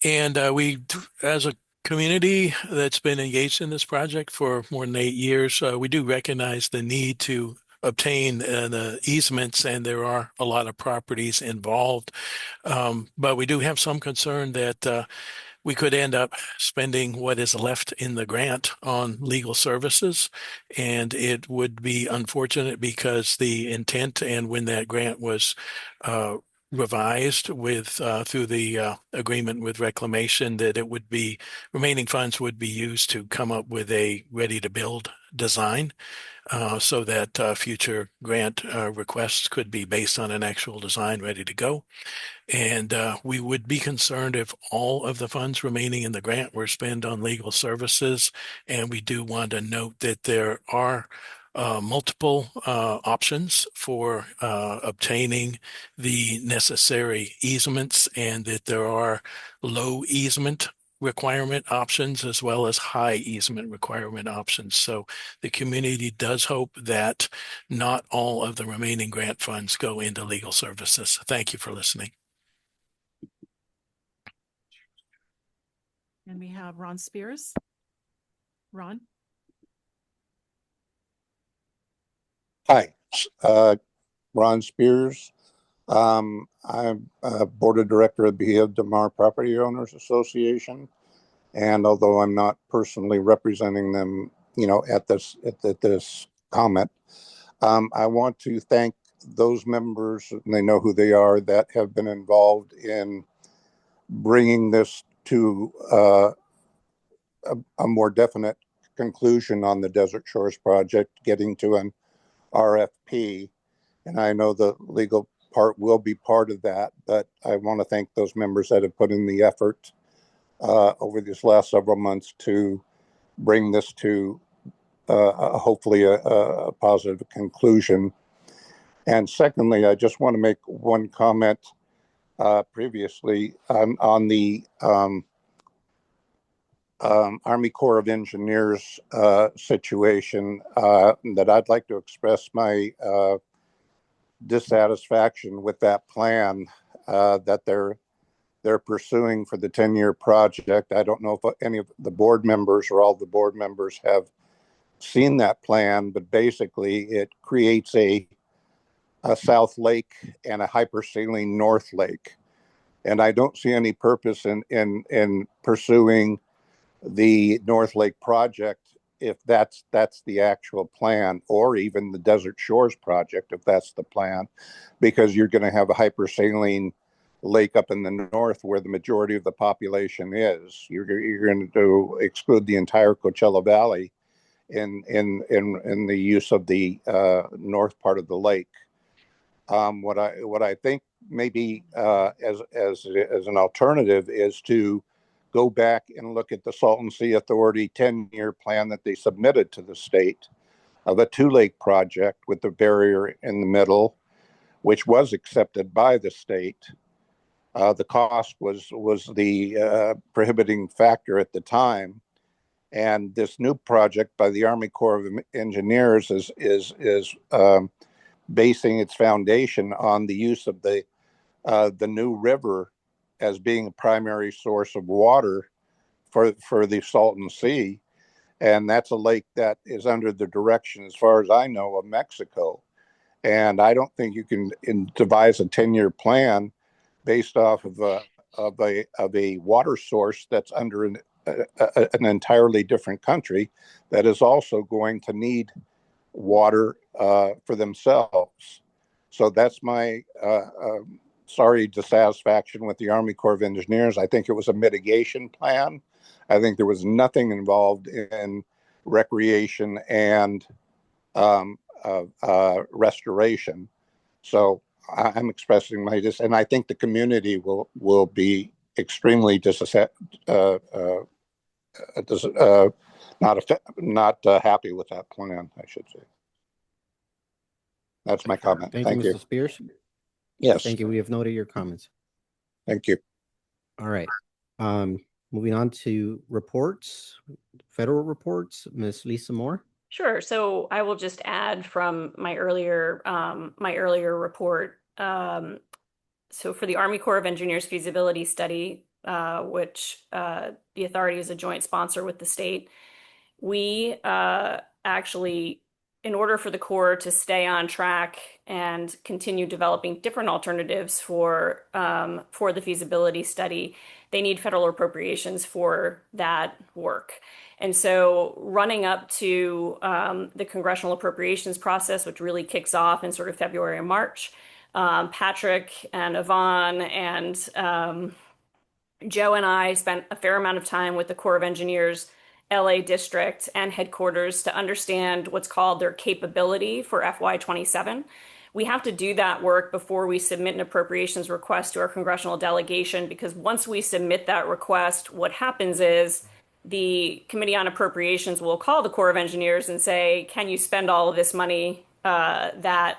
Speaker 16: And we, as a community that's been engaged in this project for more than 8 years, we do recognize the need to obtain the easements, and there are a lot of properties involved. But we do have some concern that we could end up spending what is left in the grant on legal services. And it would be unfortunate because the intent, and when that grant was revised with through the agreement with Reclamation, that it would be remaining funds would be used to come up with a ready to build design, so that future grant requests could be based on an actual design ready to go. And we would be concerned if all of the funds remaining in the grant were spent on legal services. And we do want to note that there are multiple options for obtaining the necessary easements, and that there are low easement requirement options as well as high easement requirement options. So the community does hope that not all of the remaining grant funds go into legal services. Thank you for listening.
Speaker 2: And we have Ron Spears. Ron?
Speaker 14: Hi, Ron Spears. I'm a board of director of the DeMar Property Owners Association. And although I'm not personally representing them, at this comment, I want to thank those members, and they know who they are, that have been involved in bringing this to a more definite conclusion on the Desert Shores project, getting to an RFP. And I know the legal part will be part of that, but I want to thank those members that have put in the effort over these last several months to bring this to hopefully a positive conclusion. And secondly, I just want to make one comment previously on the Army Corps of Engineers situation, that I'd like to express my dissatisfaction with that plan that they're pursuing for the 10-year project. I don't know if any of the board members or all the board members have seen that plan, but basically it creates a South Lake and a hypersaline North Lake. And I don't see any purpose in pursuing the North Lake project if that's the actual plan, or even the Desert Shores project if that's the plan, because you're going to have a hypersaline lake up in the north where the majority of the population is. You're going to exclude the entire Coachella Valley in the use of the north part of the lake. What I think maybe as an alternative is to go back and look at the Salton Sea Authority 10-year plan that they submitted to the state of a 2-lake project with the barrier in the middle, which was accepted by the state. The cost was the prohibiting factor at the time. And this new project by the Army Corps of Engineers is basing its foundation on the use of the new river as being a primary source of water for the Salton Sea. And that's a lake that is under the direction, as far as I know, of Mexico. And I don't think you can devise a 10-year plan based off of a water source that's under an entirely different country that is also going to need water for themselves. So that's my sorry dissatisfaction with the Army Corps of Engineers. I think it was a mitigation plan. I think there was nothing involved in recreation and restoration. So I'm expressing my and I think the community will be extremely not happy with that plan, I should say. That's my comment.
Speaker 1: Thank you, Mr. Spears.
Speaker 14: Yes.
Speaker 1: Thank you. We have noted your comments.
Speaker 14: Thank you.
Speaker 1: All right. Moving on to reports, federal reports, Ms. Lisa Moore.
Speaker 10: Sure. So I will just add from my earlier report. So for the Army Corps of Engineers feasibility study, which the authority is a joint sponsor with the state, we actually, in order for the Corps to stay on track and continue developing different alternatives for the feasibility study, they need federal appropriations for that work. And so running up to the congressional appropriations process, which really kicks off in sort of February and March, Patrick and Yvonne and Joe and I spent a fair amount of time with the Corps of Engineers LA district and headquarters to understand what's called their capability for FY27. We have to do that work before we submit an appropriations request to our congressional delegation, because once we submit that request, what happens is the Committee on Appropriations will call the Corps of Engineers and say, can you spend all of this money that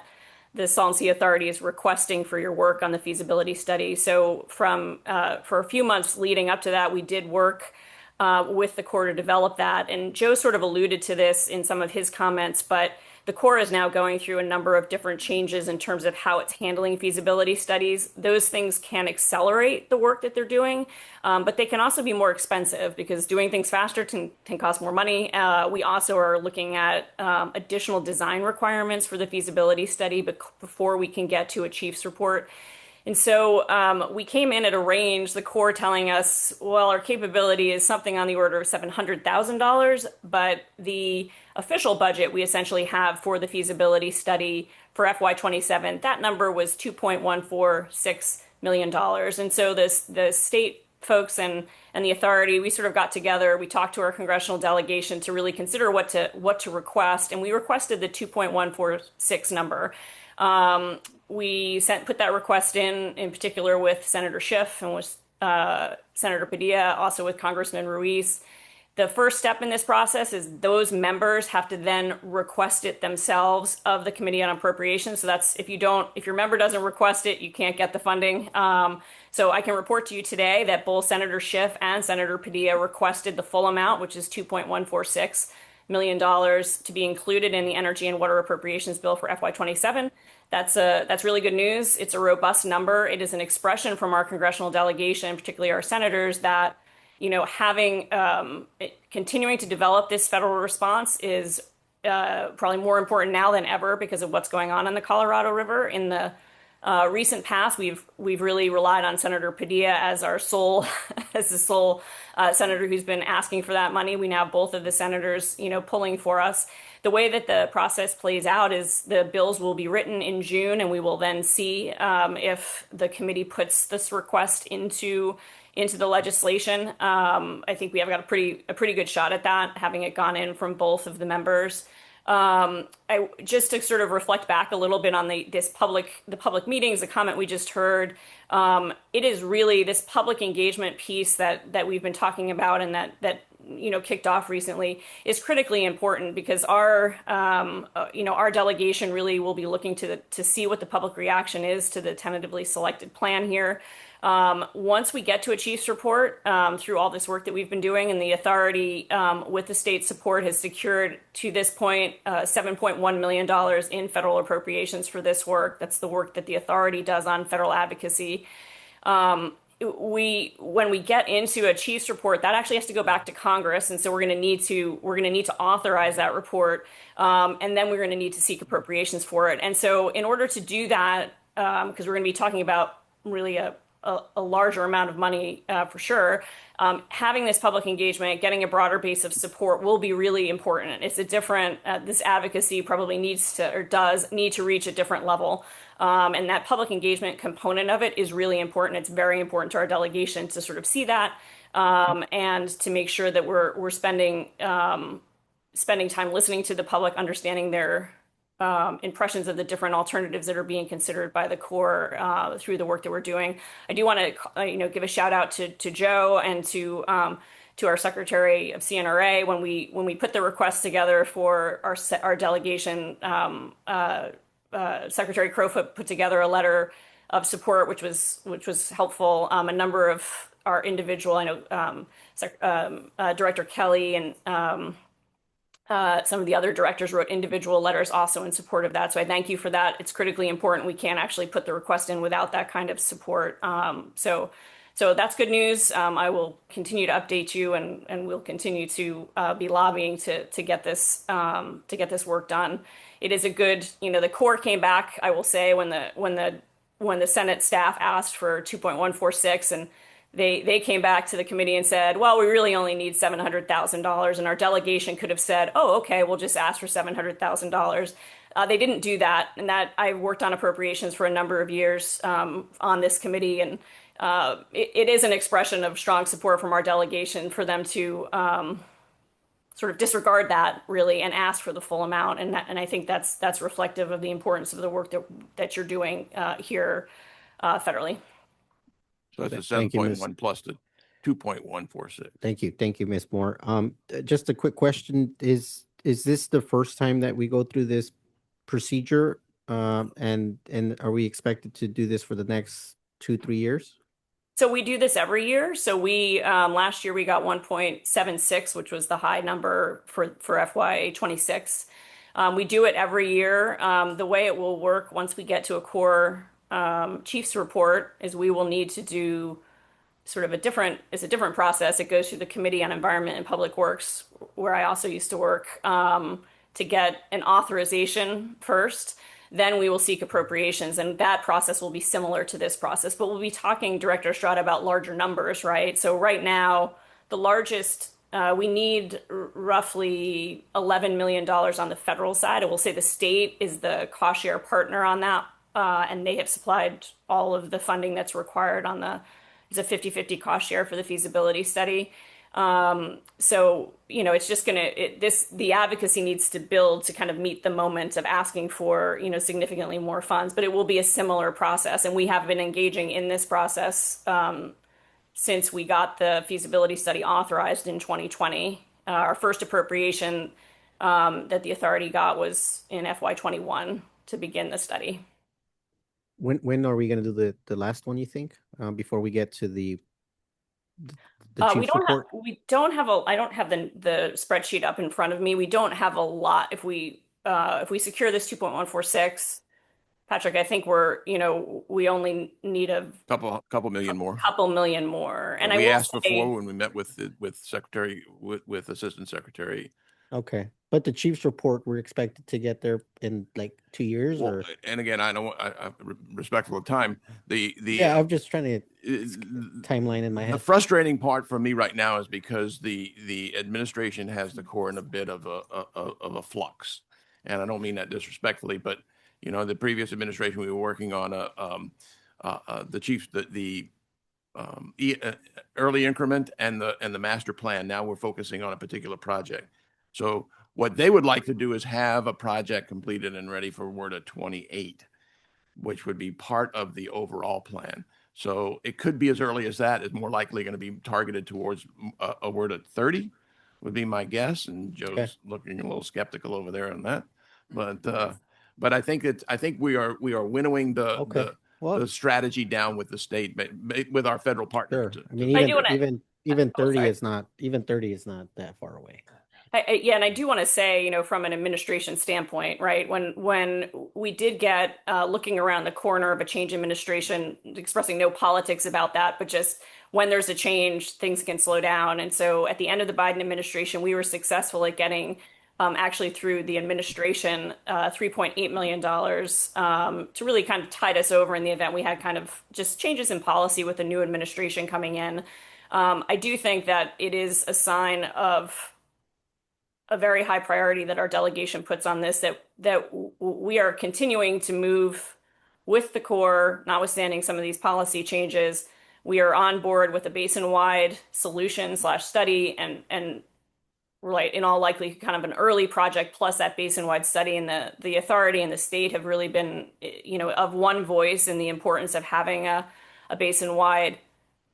Speaker 10: the Salton Sea Authority is requesting for your work on the feasibility study? So for a few months leading up to that, we did work with the Corps to develop that. And Joe sort of alluded to this in some of his comments, but the Corps is now going through a number of different changes in terms of how it's handling feasibility studies. Those things can accelerate the work that they're doing, but they can also be more expensive because doing things faster can cost more money. We also are looking at additional design requirements for the feasibility study before we can get to a chief's report. And so we came in at a range, the Corps telling us, well, our capability is something on the order of $700,000, but the official budget we essentially have for the feasibility study for FY27, that number was $2.146 million. And so the state folks and the authority, we sort of got together, we talked to our congressional delegation to really consider what to request, and we requested the 2.146 number. We put that request in particular with Senator Schiff and with Senator Padilla, also with Congressman Ruiz. The first step in this process is those members have to then request it themselves of the Committee on Appropriations. So that's if your member doesn't request it, you can't get the funding. So I can report to you today that both Senator Schiff and Senator Padilla requested the full amount, which is $2.146 million, to be included in the Energy and Water Appropriations Bill for FY27. That's really good news. It's a robust number. It is an expression from our congressional delegation, particularly our senators, that continuing to develop this federal response is probably more important now than ever because of what's going on in the Colorado River. In the recent past, we've really relied on Senator Padilla as the sole senator who's been asking for that money. We now have both of the senators, pulling for us. The way that the process plays out is the bills will be written in June, and we will then see if the committee puts this request into the legislation. I think we have got a pretty good shot at that, having it gone in from both of the members. Just to sort of reflect back a little bit on the public meetings, the comment we just heard, it is really this public engagement piece that we've been talking about and that kicked off recently is critically important because our delegation really will be looking to see what the public reaction is to the tentatively selected plan here. Once we get to a chief's report, through all this work that we've been doing, and the authority with the state support has secured to this point $7.1 million in federal appropriations for this work. That's the work that the authority does on federal advocacy. When we get into a chief's report, that actually has to go back to Congress, and so we're going to need to authorize that report, and then we're going to need to seek appropriations for it. And so, in order to do that, because we're going to be talking about really a larger amount of money for sure, having this public engagement, getting a broader base of support will be really important. It's a different, this advocacy probably does need to reach a different level. And that public engagement component of it is really important. It's very important to our delegation to sort of see that and to make sure that we're spending time listening to the public, understanding their impressions of the different alternatives that are being considered by the Corps through the work that we're doing. I do want to, give a shout out to Joe and to our Secretary of CNRA when we put the request together for our delegation. Secretary Crowfoot put together a letter of support, which was helpful. A number of our individual, Director Kelly and some of the other directors wrote individual letters also in support of that. So I thank you for that. It's critically important. We can't actually put the request in without that kind of support. So that's good news. I will continue to update you, and we'll continue to be lobbying to get this work done. It is a good, the Corps came back, I will say, when the Senate staff asked for 2.146, and they came back to the committee and said, well, we really only need $700,000. And our delegation could have said, oh, okay, we'll just ask for $700,000. They didn't do that, and that I worked on appropriations for a number of years on this committee, and it is an expression of strong support from our delegation for them to sort of disregard that really and ask for the full amount, and I think that's reflective of the importance of the work that you're doing here federally.
Speaker 8: So it's a
Speaker 1: Thank you, Ms.
Speaker 8: 7.1 plus the 2.146.
Speaker 1: Thank you, Ms. Moore. Just a quick question: Is this the first time that we go through this procedure? And are we expected to do this for the next 2-3 years?
Speaker 10: So we do this every year. So we last year we got 1.76, which was the high number for FY26. We do it every year. The way it will work once we get to a core chief's report is we will need to do sort of a different process. It goes through the Committee on Environment and Public Works, where I also used to work, to get an authorization first. Then we will seek appropriations, and that process will be similar to this process, but we'll be talking, Director Estrada, about larger numbers, right? So right now, the largest, we need roughly $11 million on the federal side. I will say the state is the cost share partner on that, and they have supplied all of the funding that's required on it's a 50-50 cost share for the feasibility study. So, it's just the advocacy needs to build to kind of meet the moment of asking for, significantly more funds, but it will be a similar process. And we have been engaging in this process, since we got the feasibility study authorized in 2020. Our first appropriation, that the authority got was in FY21 to begin the study.
Speaker 1: When are we going to do the last one, you think, before we get to the chief's report?
Speaker 10: We don't have I don't have the spreadsheet up in front of me. We don't have a lot. If we secure this 2.146, Patrick, I think we only need a
Speaker 8: couple million more.
Speaker 10: Couple million more. And
Speaker 8: we asked before when we met with Assistant Secretary.
Speaker 1: Okay, but the chief's report, we're expected to get there in like 2 years,
Speaker 8: Well,
Speaker 1: or
Speaker 8: and again, I know I'm respectful of time.
Speaker 1: I'm just trying to timeline in my head.
Speaker 8: The frustrating part for me right now is because the administration has the Corps in a bit of a flux, and I don't mean that disrespectfully, but the previous administration, we were working on the early increment and the master plan. Now we're focusing on a particular project. So what they would like to do is have a project completed and ready for WRDA 28, which would be part of the overall plan. So it could be as early as that. It's more likely going to be targeted towards a WRDA 30 would be my guess. And Joe's looking a little skeptical over there on that. But I think we are winnowing the strategy down with the state, with our federal partner.
Speaker 1: Sure. I mean, even 30 is not that far away.
Speaker 10: And I do want to say, from an administration standpoint, right, when we did get looking around the corner of a change administration, expressing no politics about that, but just when there's a change, things can slow down. And so at the end of the Biden administration, we were successful at getting actually through the administration $3.8 million to really kind of tide us over in the event we had kind of just changes in policy with the new administration coming in. I do think that it is a sign of a very high priority that our delegation puts on this, that we are continuing to move with the Corps, notwithstanding some of these policy changes. We are on board with a basin-wide solution/study and right, in all likelihood, kind of an early project plus that basin-wide study. And the authority and the state have really been, of one voice in the importance of having a basin-wide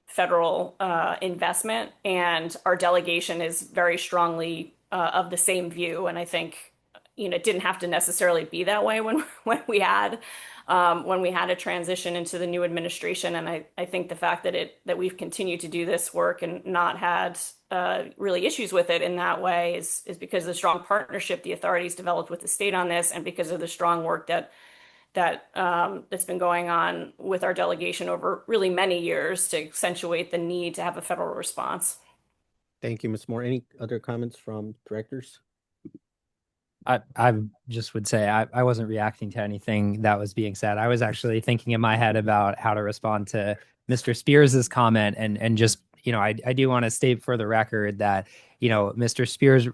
Speaker 10: federal investment. And our delegation is very strongly of the same view. And I think, it didn't have to necessarily be that way when we had a transition into the new administration. And I think the fact that we've continued to do this work and not had really issues with it in that way is because of the strong partnership the authorities developed with the state on this, and because of the strong work that's been going on with our delegation over really many years to accentuate the need to have a federal response.
Speaker 1: Thank you, Ms. Moore. Any other comments from directors?
Speaker 4: I just would say I wasn't reacting to anything that was being said. I was actually thinking in my head about how to respond to Mr. Spears's comment, and just, I do want to state for the record that, Mr. Spears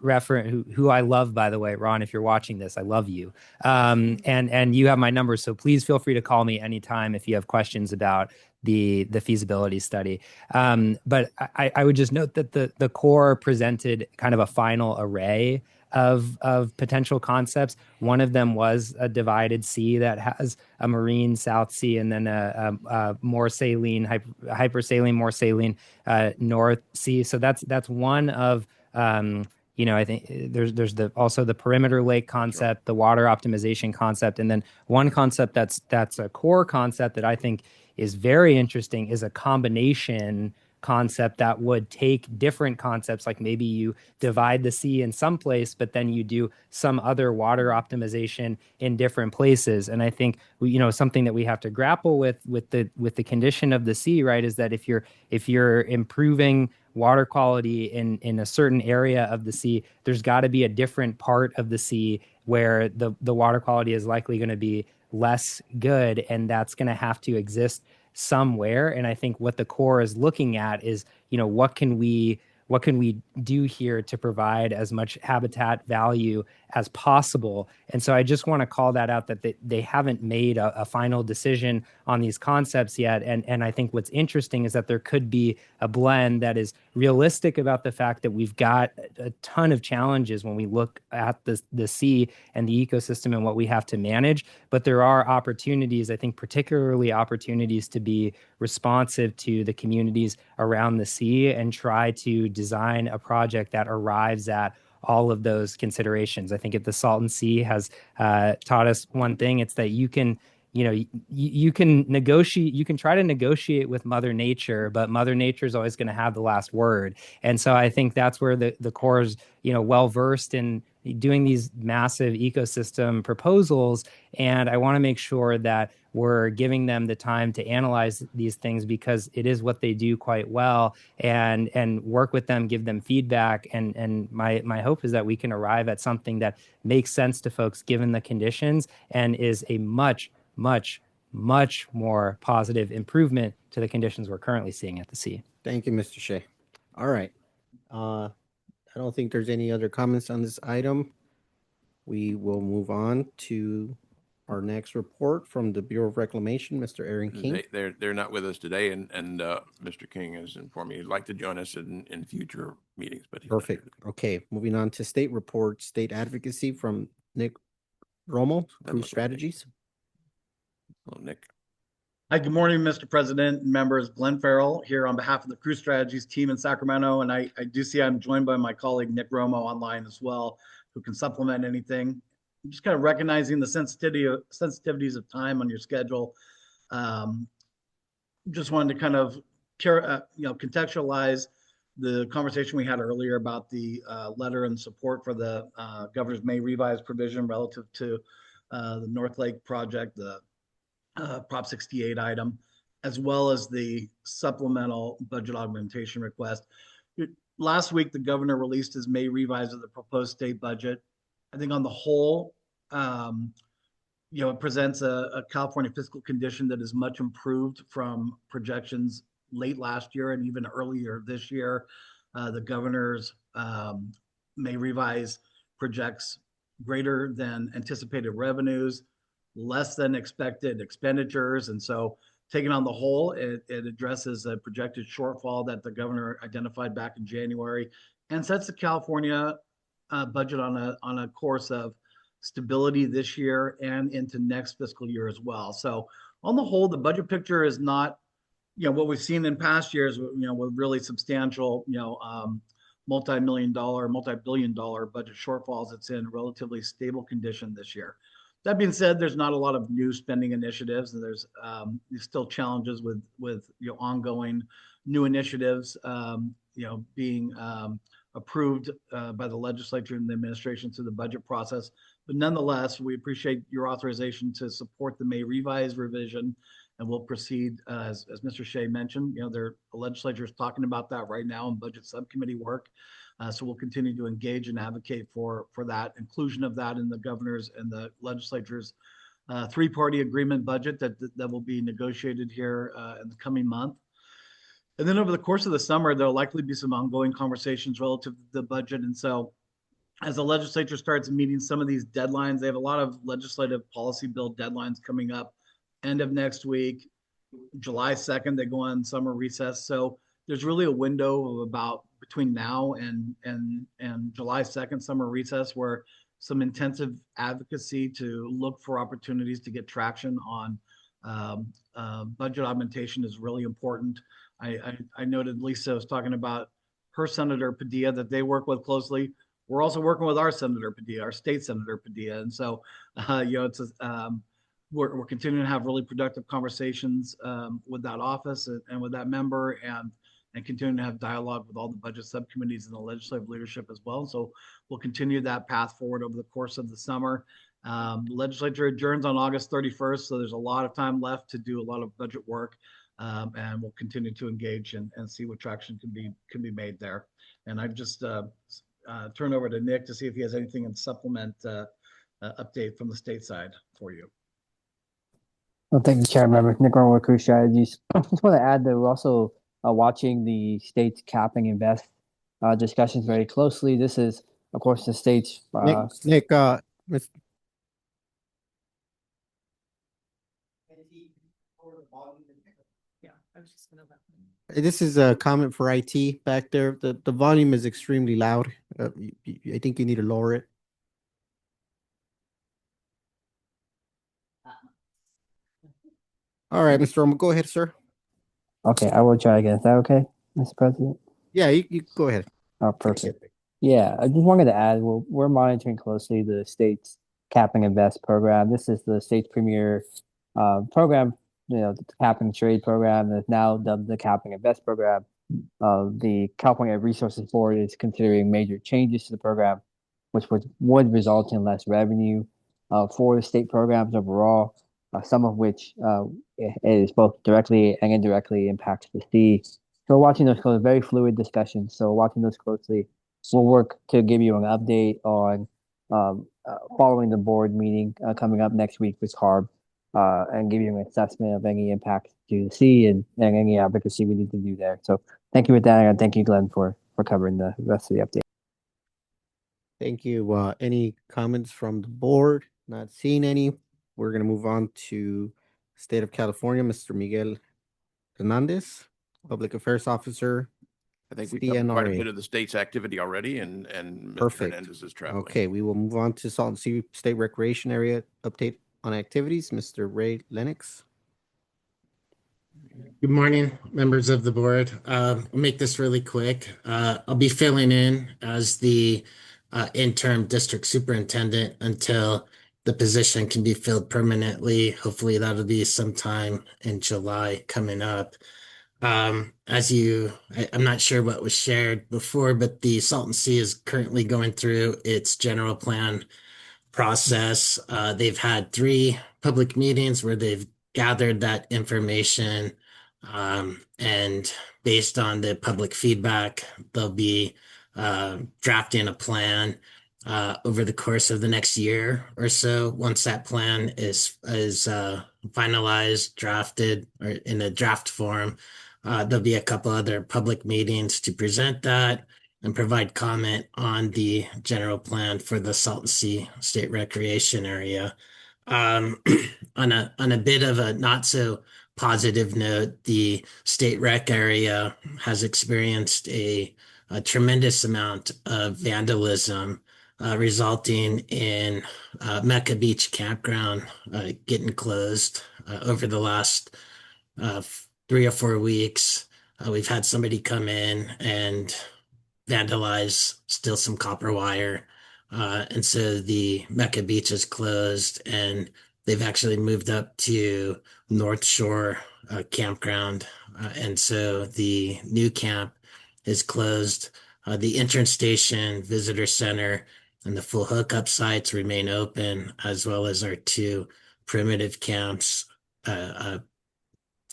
Speaker 4: who I love, by the way, Ron, if you're watching this, I love you. And you have my number, so please feel free to call me anytime if you have questions about the feasibility study. But I would just note that the Corps presented kind of a final array of potential concepts. One of them was a divided sea that has a marine South Sea and then a more saline, hypersaline, more saline North Sea. So that's one of I think there's also the perimeter lake concept, the water optimization concept, and then one concept that's a core concept that I think is very interesting is a combination concept that would take different concepts, like maybe you divide the sea in some place, but then you do some other water optimization in different places. And I think something that we have to grapple with the condition of the sea, right, is that if you're improving water quality in a certain area of the sea, there's got to be a different part of the sea where the water quality is likely going to be less good, and that's going to have to exist somewhere. And I think what the Corps is looking at is, what can we do here to provide as much habitat value as possible? And so I just want to call that out, that they haven't made a final decision on these concepts yet. And I think what's interesting is that there could be a blend that is realistic about the fact that we've got a ton of challenges when we look at the sea and the ecosystem and what we have to manage. But there are opportunities, I think particularly opportunities to be responsive to the communities around the sea and try to design a project that arrives at all of those considerations. I think if the Salton Sea has taught us one thing, it's that you can negotiate, you can try to negotiate with Mother Nature, but Mother Nature is always going to have the last word. And so I think that's where the Corps is, well-versed in doing these massive ecosystem proposals. And I want to make sure that we're giving them the time to analyze these things, because it is what they do quite well, and work with them, give them feedback. And my hope is that we can arrive at something that makes sense to folks given the conditions and is a much, much, much more positive improvement to the conditions we're currently seeing at the sea.
Speaker 1: Thank you, Mr. Shea. All right. I don't think there's any other comments on this item. We will move on to our next report from the Bureau of Reclamation, Mr. Aaron King.
Speaker 8: They're not with us today, and Mr. King has informed me he'd like to join us in future meetings. But
Speaker 1: perfect. Okay, moving on to state report, state advocacy from Nick Romo, Cruise Strategies.
Speaker 8: Hello, Nick.
Speaker 11: Hi, good morning, Mr. President and members. Glenn Farrell here on behalf of the Cruise Strategies team in Sacramento. And I do see I'm joined by my colleague, Nick Romo, online as well, who can supplement anything. I'm just kind of recognizing the sensitivities of time on your schedule. Just wanted to kind of contextualize the conversation we had earlier about the letter and support for the governor's May revised provision relative to the North Lake project, the Prop 68 item, as well as the supplemental budget augmentation request. Last week, the governor released his May revise of the proposed state budget. I think on the whole, it presents a California fiscal condition that is much improved from projections late last year and even earlier this year. The governor's May revise projects greater than anticipated revenues, less than expected expenditures. And so taken on the whole, it addresses a projected shortfall that the governor identified back in January and sets the California budget on a course of stability this year and into next fiscal year as well. So on the whole, the budget picture is not, what we've seen in past years, with really substantial, multi-billion dollar budget shortfalls. It's in relatively stable condition this year. That being said, there's not a lot of new spending initiatives, and there's still challenges with ongoing new initiatives, being approved by the legislature and the administration through the budget process. But nonetheless, we appreciate your authorization to support the May revised revision, and we'll proceed as Mr. Shea mentioned. The legislature is talking about that right now in budget subcommittee work. So we'll continue to engage and advocate for that inclusion of that in the governor's and the legislature's three-party agreement budget that will be negotiated here in the coming month. And then over the course of the summer, there'll likely be some ongoing conversations relative to the budget. And so as the legislature starts meeting some of these deadlines, they have a lot of legislative policy bill deadlines coming up end of next week. July 2nd, they go on summer recess. So there's really a window of about between now and July 2nd, summer recess, where some intensive advocacy to look for opportunities to get traction on budget augmentation is really important. I noted Lisa was talking about her Senator Padilla that they work with closely. We're also working with our Senator Padilla, our state Senator Padilla. And so, it's we're continuing to have really productive conversations with that office and with that member, and continuing to have dialogue with all the budget subcommittees and the legislative leadership as well. So we'll continue that path forward over the course of the summer. The legislature adjourns on August 31st, so there's a lot of time left to do a lot of budget work, and we'll continue to engage and see what traction can be made there. And I've just turn over to Nick to see if he has anything in supplement update from the state side for you.
Speaker 15: Well, thank you, Chair Member. Nick Arnold with Crew Strategies. I just want to add that we're also watching the state's capping invest discussions very closely. This is, of course, the state's
Speaker 1: Nick,
Speaker 2: Yeah, I was just gonna let them.
Speaker 1: this is a comment for IT back there. The volume is extremely loud. I think you need to lower it. All right, Mr. Romo, go ahead, sir.
Speaker 15: Okay, I will try again. Is that okay, Mr. President?
Speaker 1: Yeah, you go ahead.
Speaker 15: Oh, perfect. Yeah, I just wanted to add, we're monitoring closely the state's capping invest program. This is the state's premier program, the cap and trade program that's now dubbed the capping invest program. The California Resources Board is considering major changes to the program, which would result in less revenue for the state programs overall, some of which is both directly and indirectly impacts the C. So we're watching those closely, very fluid discussions. So watching those closely. We'll work to give you an update on following the board meeting coming up next week with CARB and give you an assessment of any impacts to the C and any advocacy we need to do there. So thank you with that. And thank you, Glenn, for covering the rest of the update.
Speaker 1: Thank you. Any comments from the board? Not seeing any. We're going to move on to State of California, Mr. Miguel Hernandez, Public Affairs Officer.
Speaker 8: I think we covered quite a bit of the state's activity already, and Mr.
Speaker 1: Perfect.
Speaker 8: Hernandez is traveling.
Speaker 1: Okay, we will move on to Salton Sea State Recreation Area update on activities. Mr. Ray Lennox.
Speaker 17: Good morning, members of the board. I'll make this really quick. I'll be filling in as the interim district superintendent until the position can be filled permanently. Hopefully that'll be sometime in July coming up. I'm not sure what was shared before, but the Salton Sea is currently going through its general plan process. They've had 3 public meetings where they've gathered that information, and based on the public feedback, they'll be drafting a plan over the course of the next year or so. Once that plan is finalized, drafted, or in a draft form, there'll be a couple other public meetings to present that and provide comment on the general plan for the Salton Sea State Recreation Area. On a bit of a not so positive note, the state rec area has experienced a tremendous amount of vandalism, resulting in Mecca Beach Campground getting closed over the last 3 or 4 weeks. We've had somebody come in and vandalize, steal some copper wire. And so the Mecca Beach is closed, and they've actually moved up to North Shore Campground. And so the new camp is closed. The entrance station, visitor center, and the full hookup sites remain open, as well as our 2 primitive camps,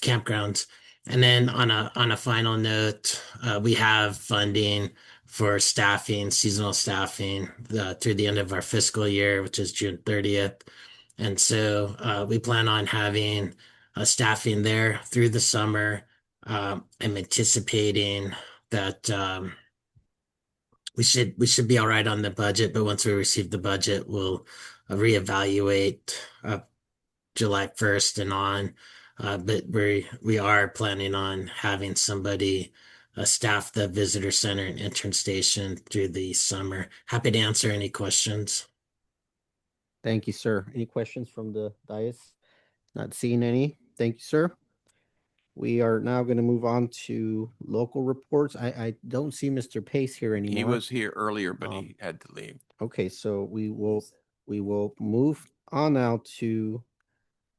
Speaker 17: campgrounds. And then on a final note, we have funding for staffing, seasonal staffing, through the end of our fiscal year, which is June 30th. And so we plan on having staffing there through the summer, I'm anticipating that we should be all right on the budget, but once we receive the budget, we'll reevaluate July 1st and on. But we are planning on having somebody staff the visitor center and entrance station through the summer. Happy to answer any questions.
Speaker 1: Thank you, sir. Any questions from the dais? Not seeing any. Thank you, sir. We are now going to move on to local reports. I don't see Mr. Pace here anymore.
Speaker 8: He was here earlier, but he had to leave.
Speaker 1: Okay, so we will move on now to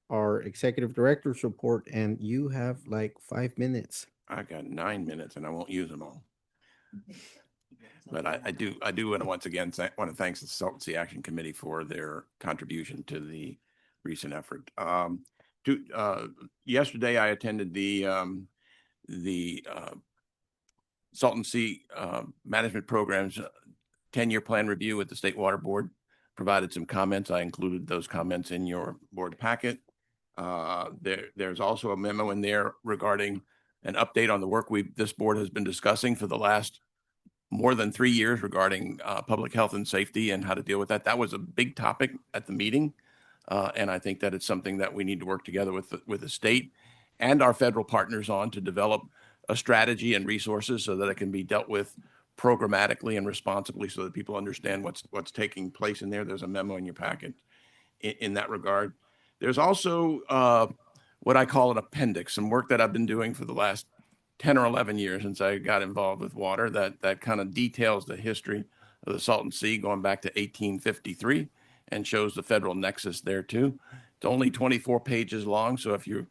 Speaker 1: our executive director's report, and you have like 5 minutes.
Speaker 8: I got 9 minutes and I won't use them all. But I do want to once again want to thank the Salton Sea Action Committee for their contribution to the recent effort. Yesterday I attended the Salton Sea Management Program's 10-year plan review with the State Water Board. Provided some comments. I included those comments in your board packet. There's also a memo in there regarding an update on the work this board has been discussing for the last more than 3 years regarding public health and safety and how to deal with that. That was a big topic at the meeting. And I think that it's something that we need to work together with the state and our federal partners on to develop a strategy and resources so that it can be dealt with programmatically and responsibly so that people understand what's taking place in there. There's a memo in your packet in that regard. There's also what I call an appendix, some work that I've been doing for the last 10 or 11 years since I got involved with water that kind of details the history of the Salton Sea going back to 1853 and shows the federal nexus there too. It's only 24 pages long, so if you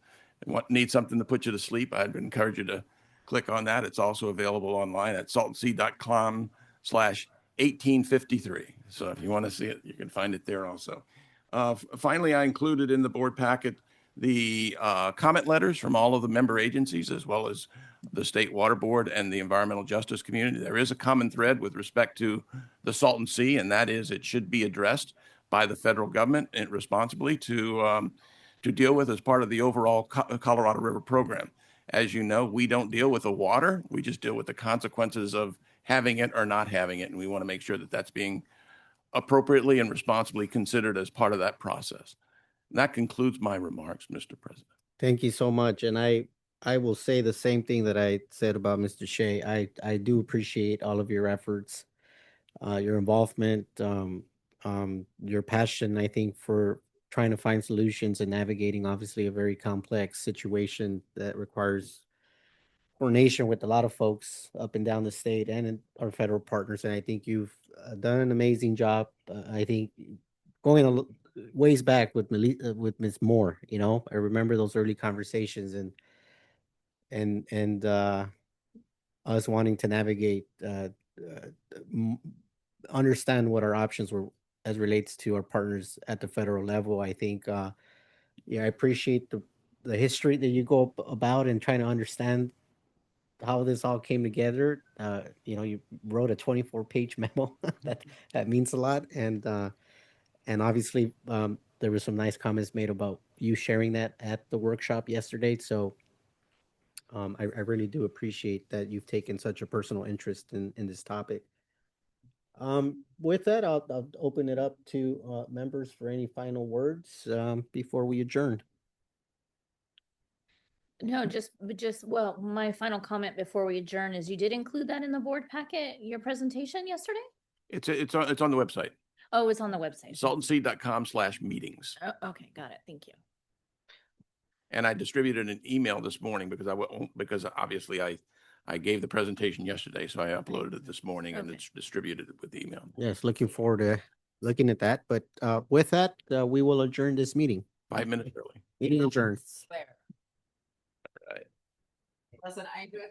Speaker 8: need something to put you to sleep, I'd encourage you to click on that. It's also available online at saltonsea.com/1853. So if you want to see it, you can find it there also. Finally, I included in the board packet the comment letters from all of the member agencies, as well as the State Water Board and the environmental justice community. There is a common thread with respect to the Salton Sea, and that is it should be addressed by the federal government and responsibly to deal with as part of the overall Colorado River program. As you know, we don't deal with the water. We just deal with the consequences of having it or not having it. And we want to make sure that that's being appropriately and responsibly considered as part of that process. And that concludes my remarks, Mr. President.
Speaker 1: Thank you so much. And I will say the same thing that I said about Mr. Shea. I do appreciate all of your efforts, your involvement, your passion, I think, for trying to find solutions and navigating obviously a very complex situation that requires coordination with a lot of folks up and down the state and our federal partners. And I think you've done an amazing job. I think going ways back with Ms. Moore, I remember those early conversations and us wanting to navigate, understand what our options were as relates to our partners at the federal level. I think, I appreciate the history that you go about and trying to understand how this all came together. You wrote a 24-page memo that means a lot. And obviously there were some nice comments made about you sharing that at the workshop yesterday. So I really do appreciate that you've taken such a personal interest in this topic. With that, I'll open it up to members for any final words before we adjourn.
Speaker 3: No, well, my final comment before we adjourn is you did include that in the board packet, your presentation yesterday?
Speaker 8: It's on the website.
Speaker 3: Oh, it's on the website.
Speaker 8: saltonsea.com/meetings.
Speaker 3: Oh, okay, got it. Thank you.
Speaker 8: And I distributed an email this morning because obviously I gave the presentation yesterday, so I uploaded it this morning and it's distributed with the email.
Speaker 1: Yes, looking forward to looking at that. But with that, we will adjourn this meeting.
Speaker 8: 5 minutes early.
Speaker 1: Meeting adjourned.
Speaker 7: Listen, I enjoy the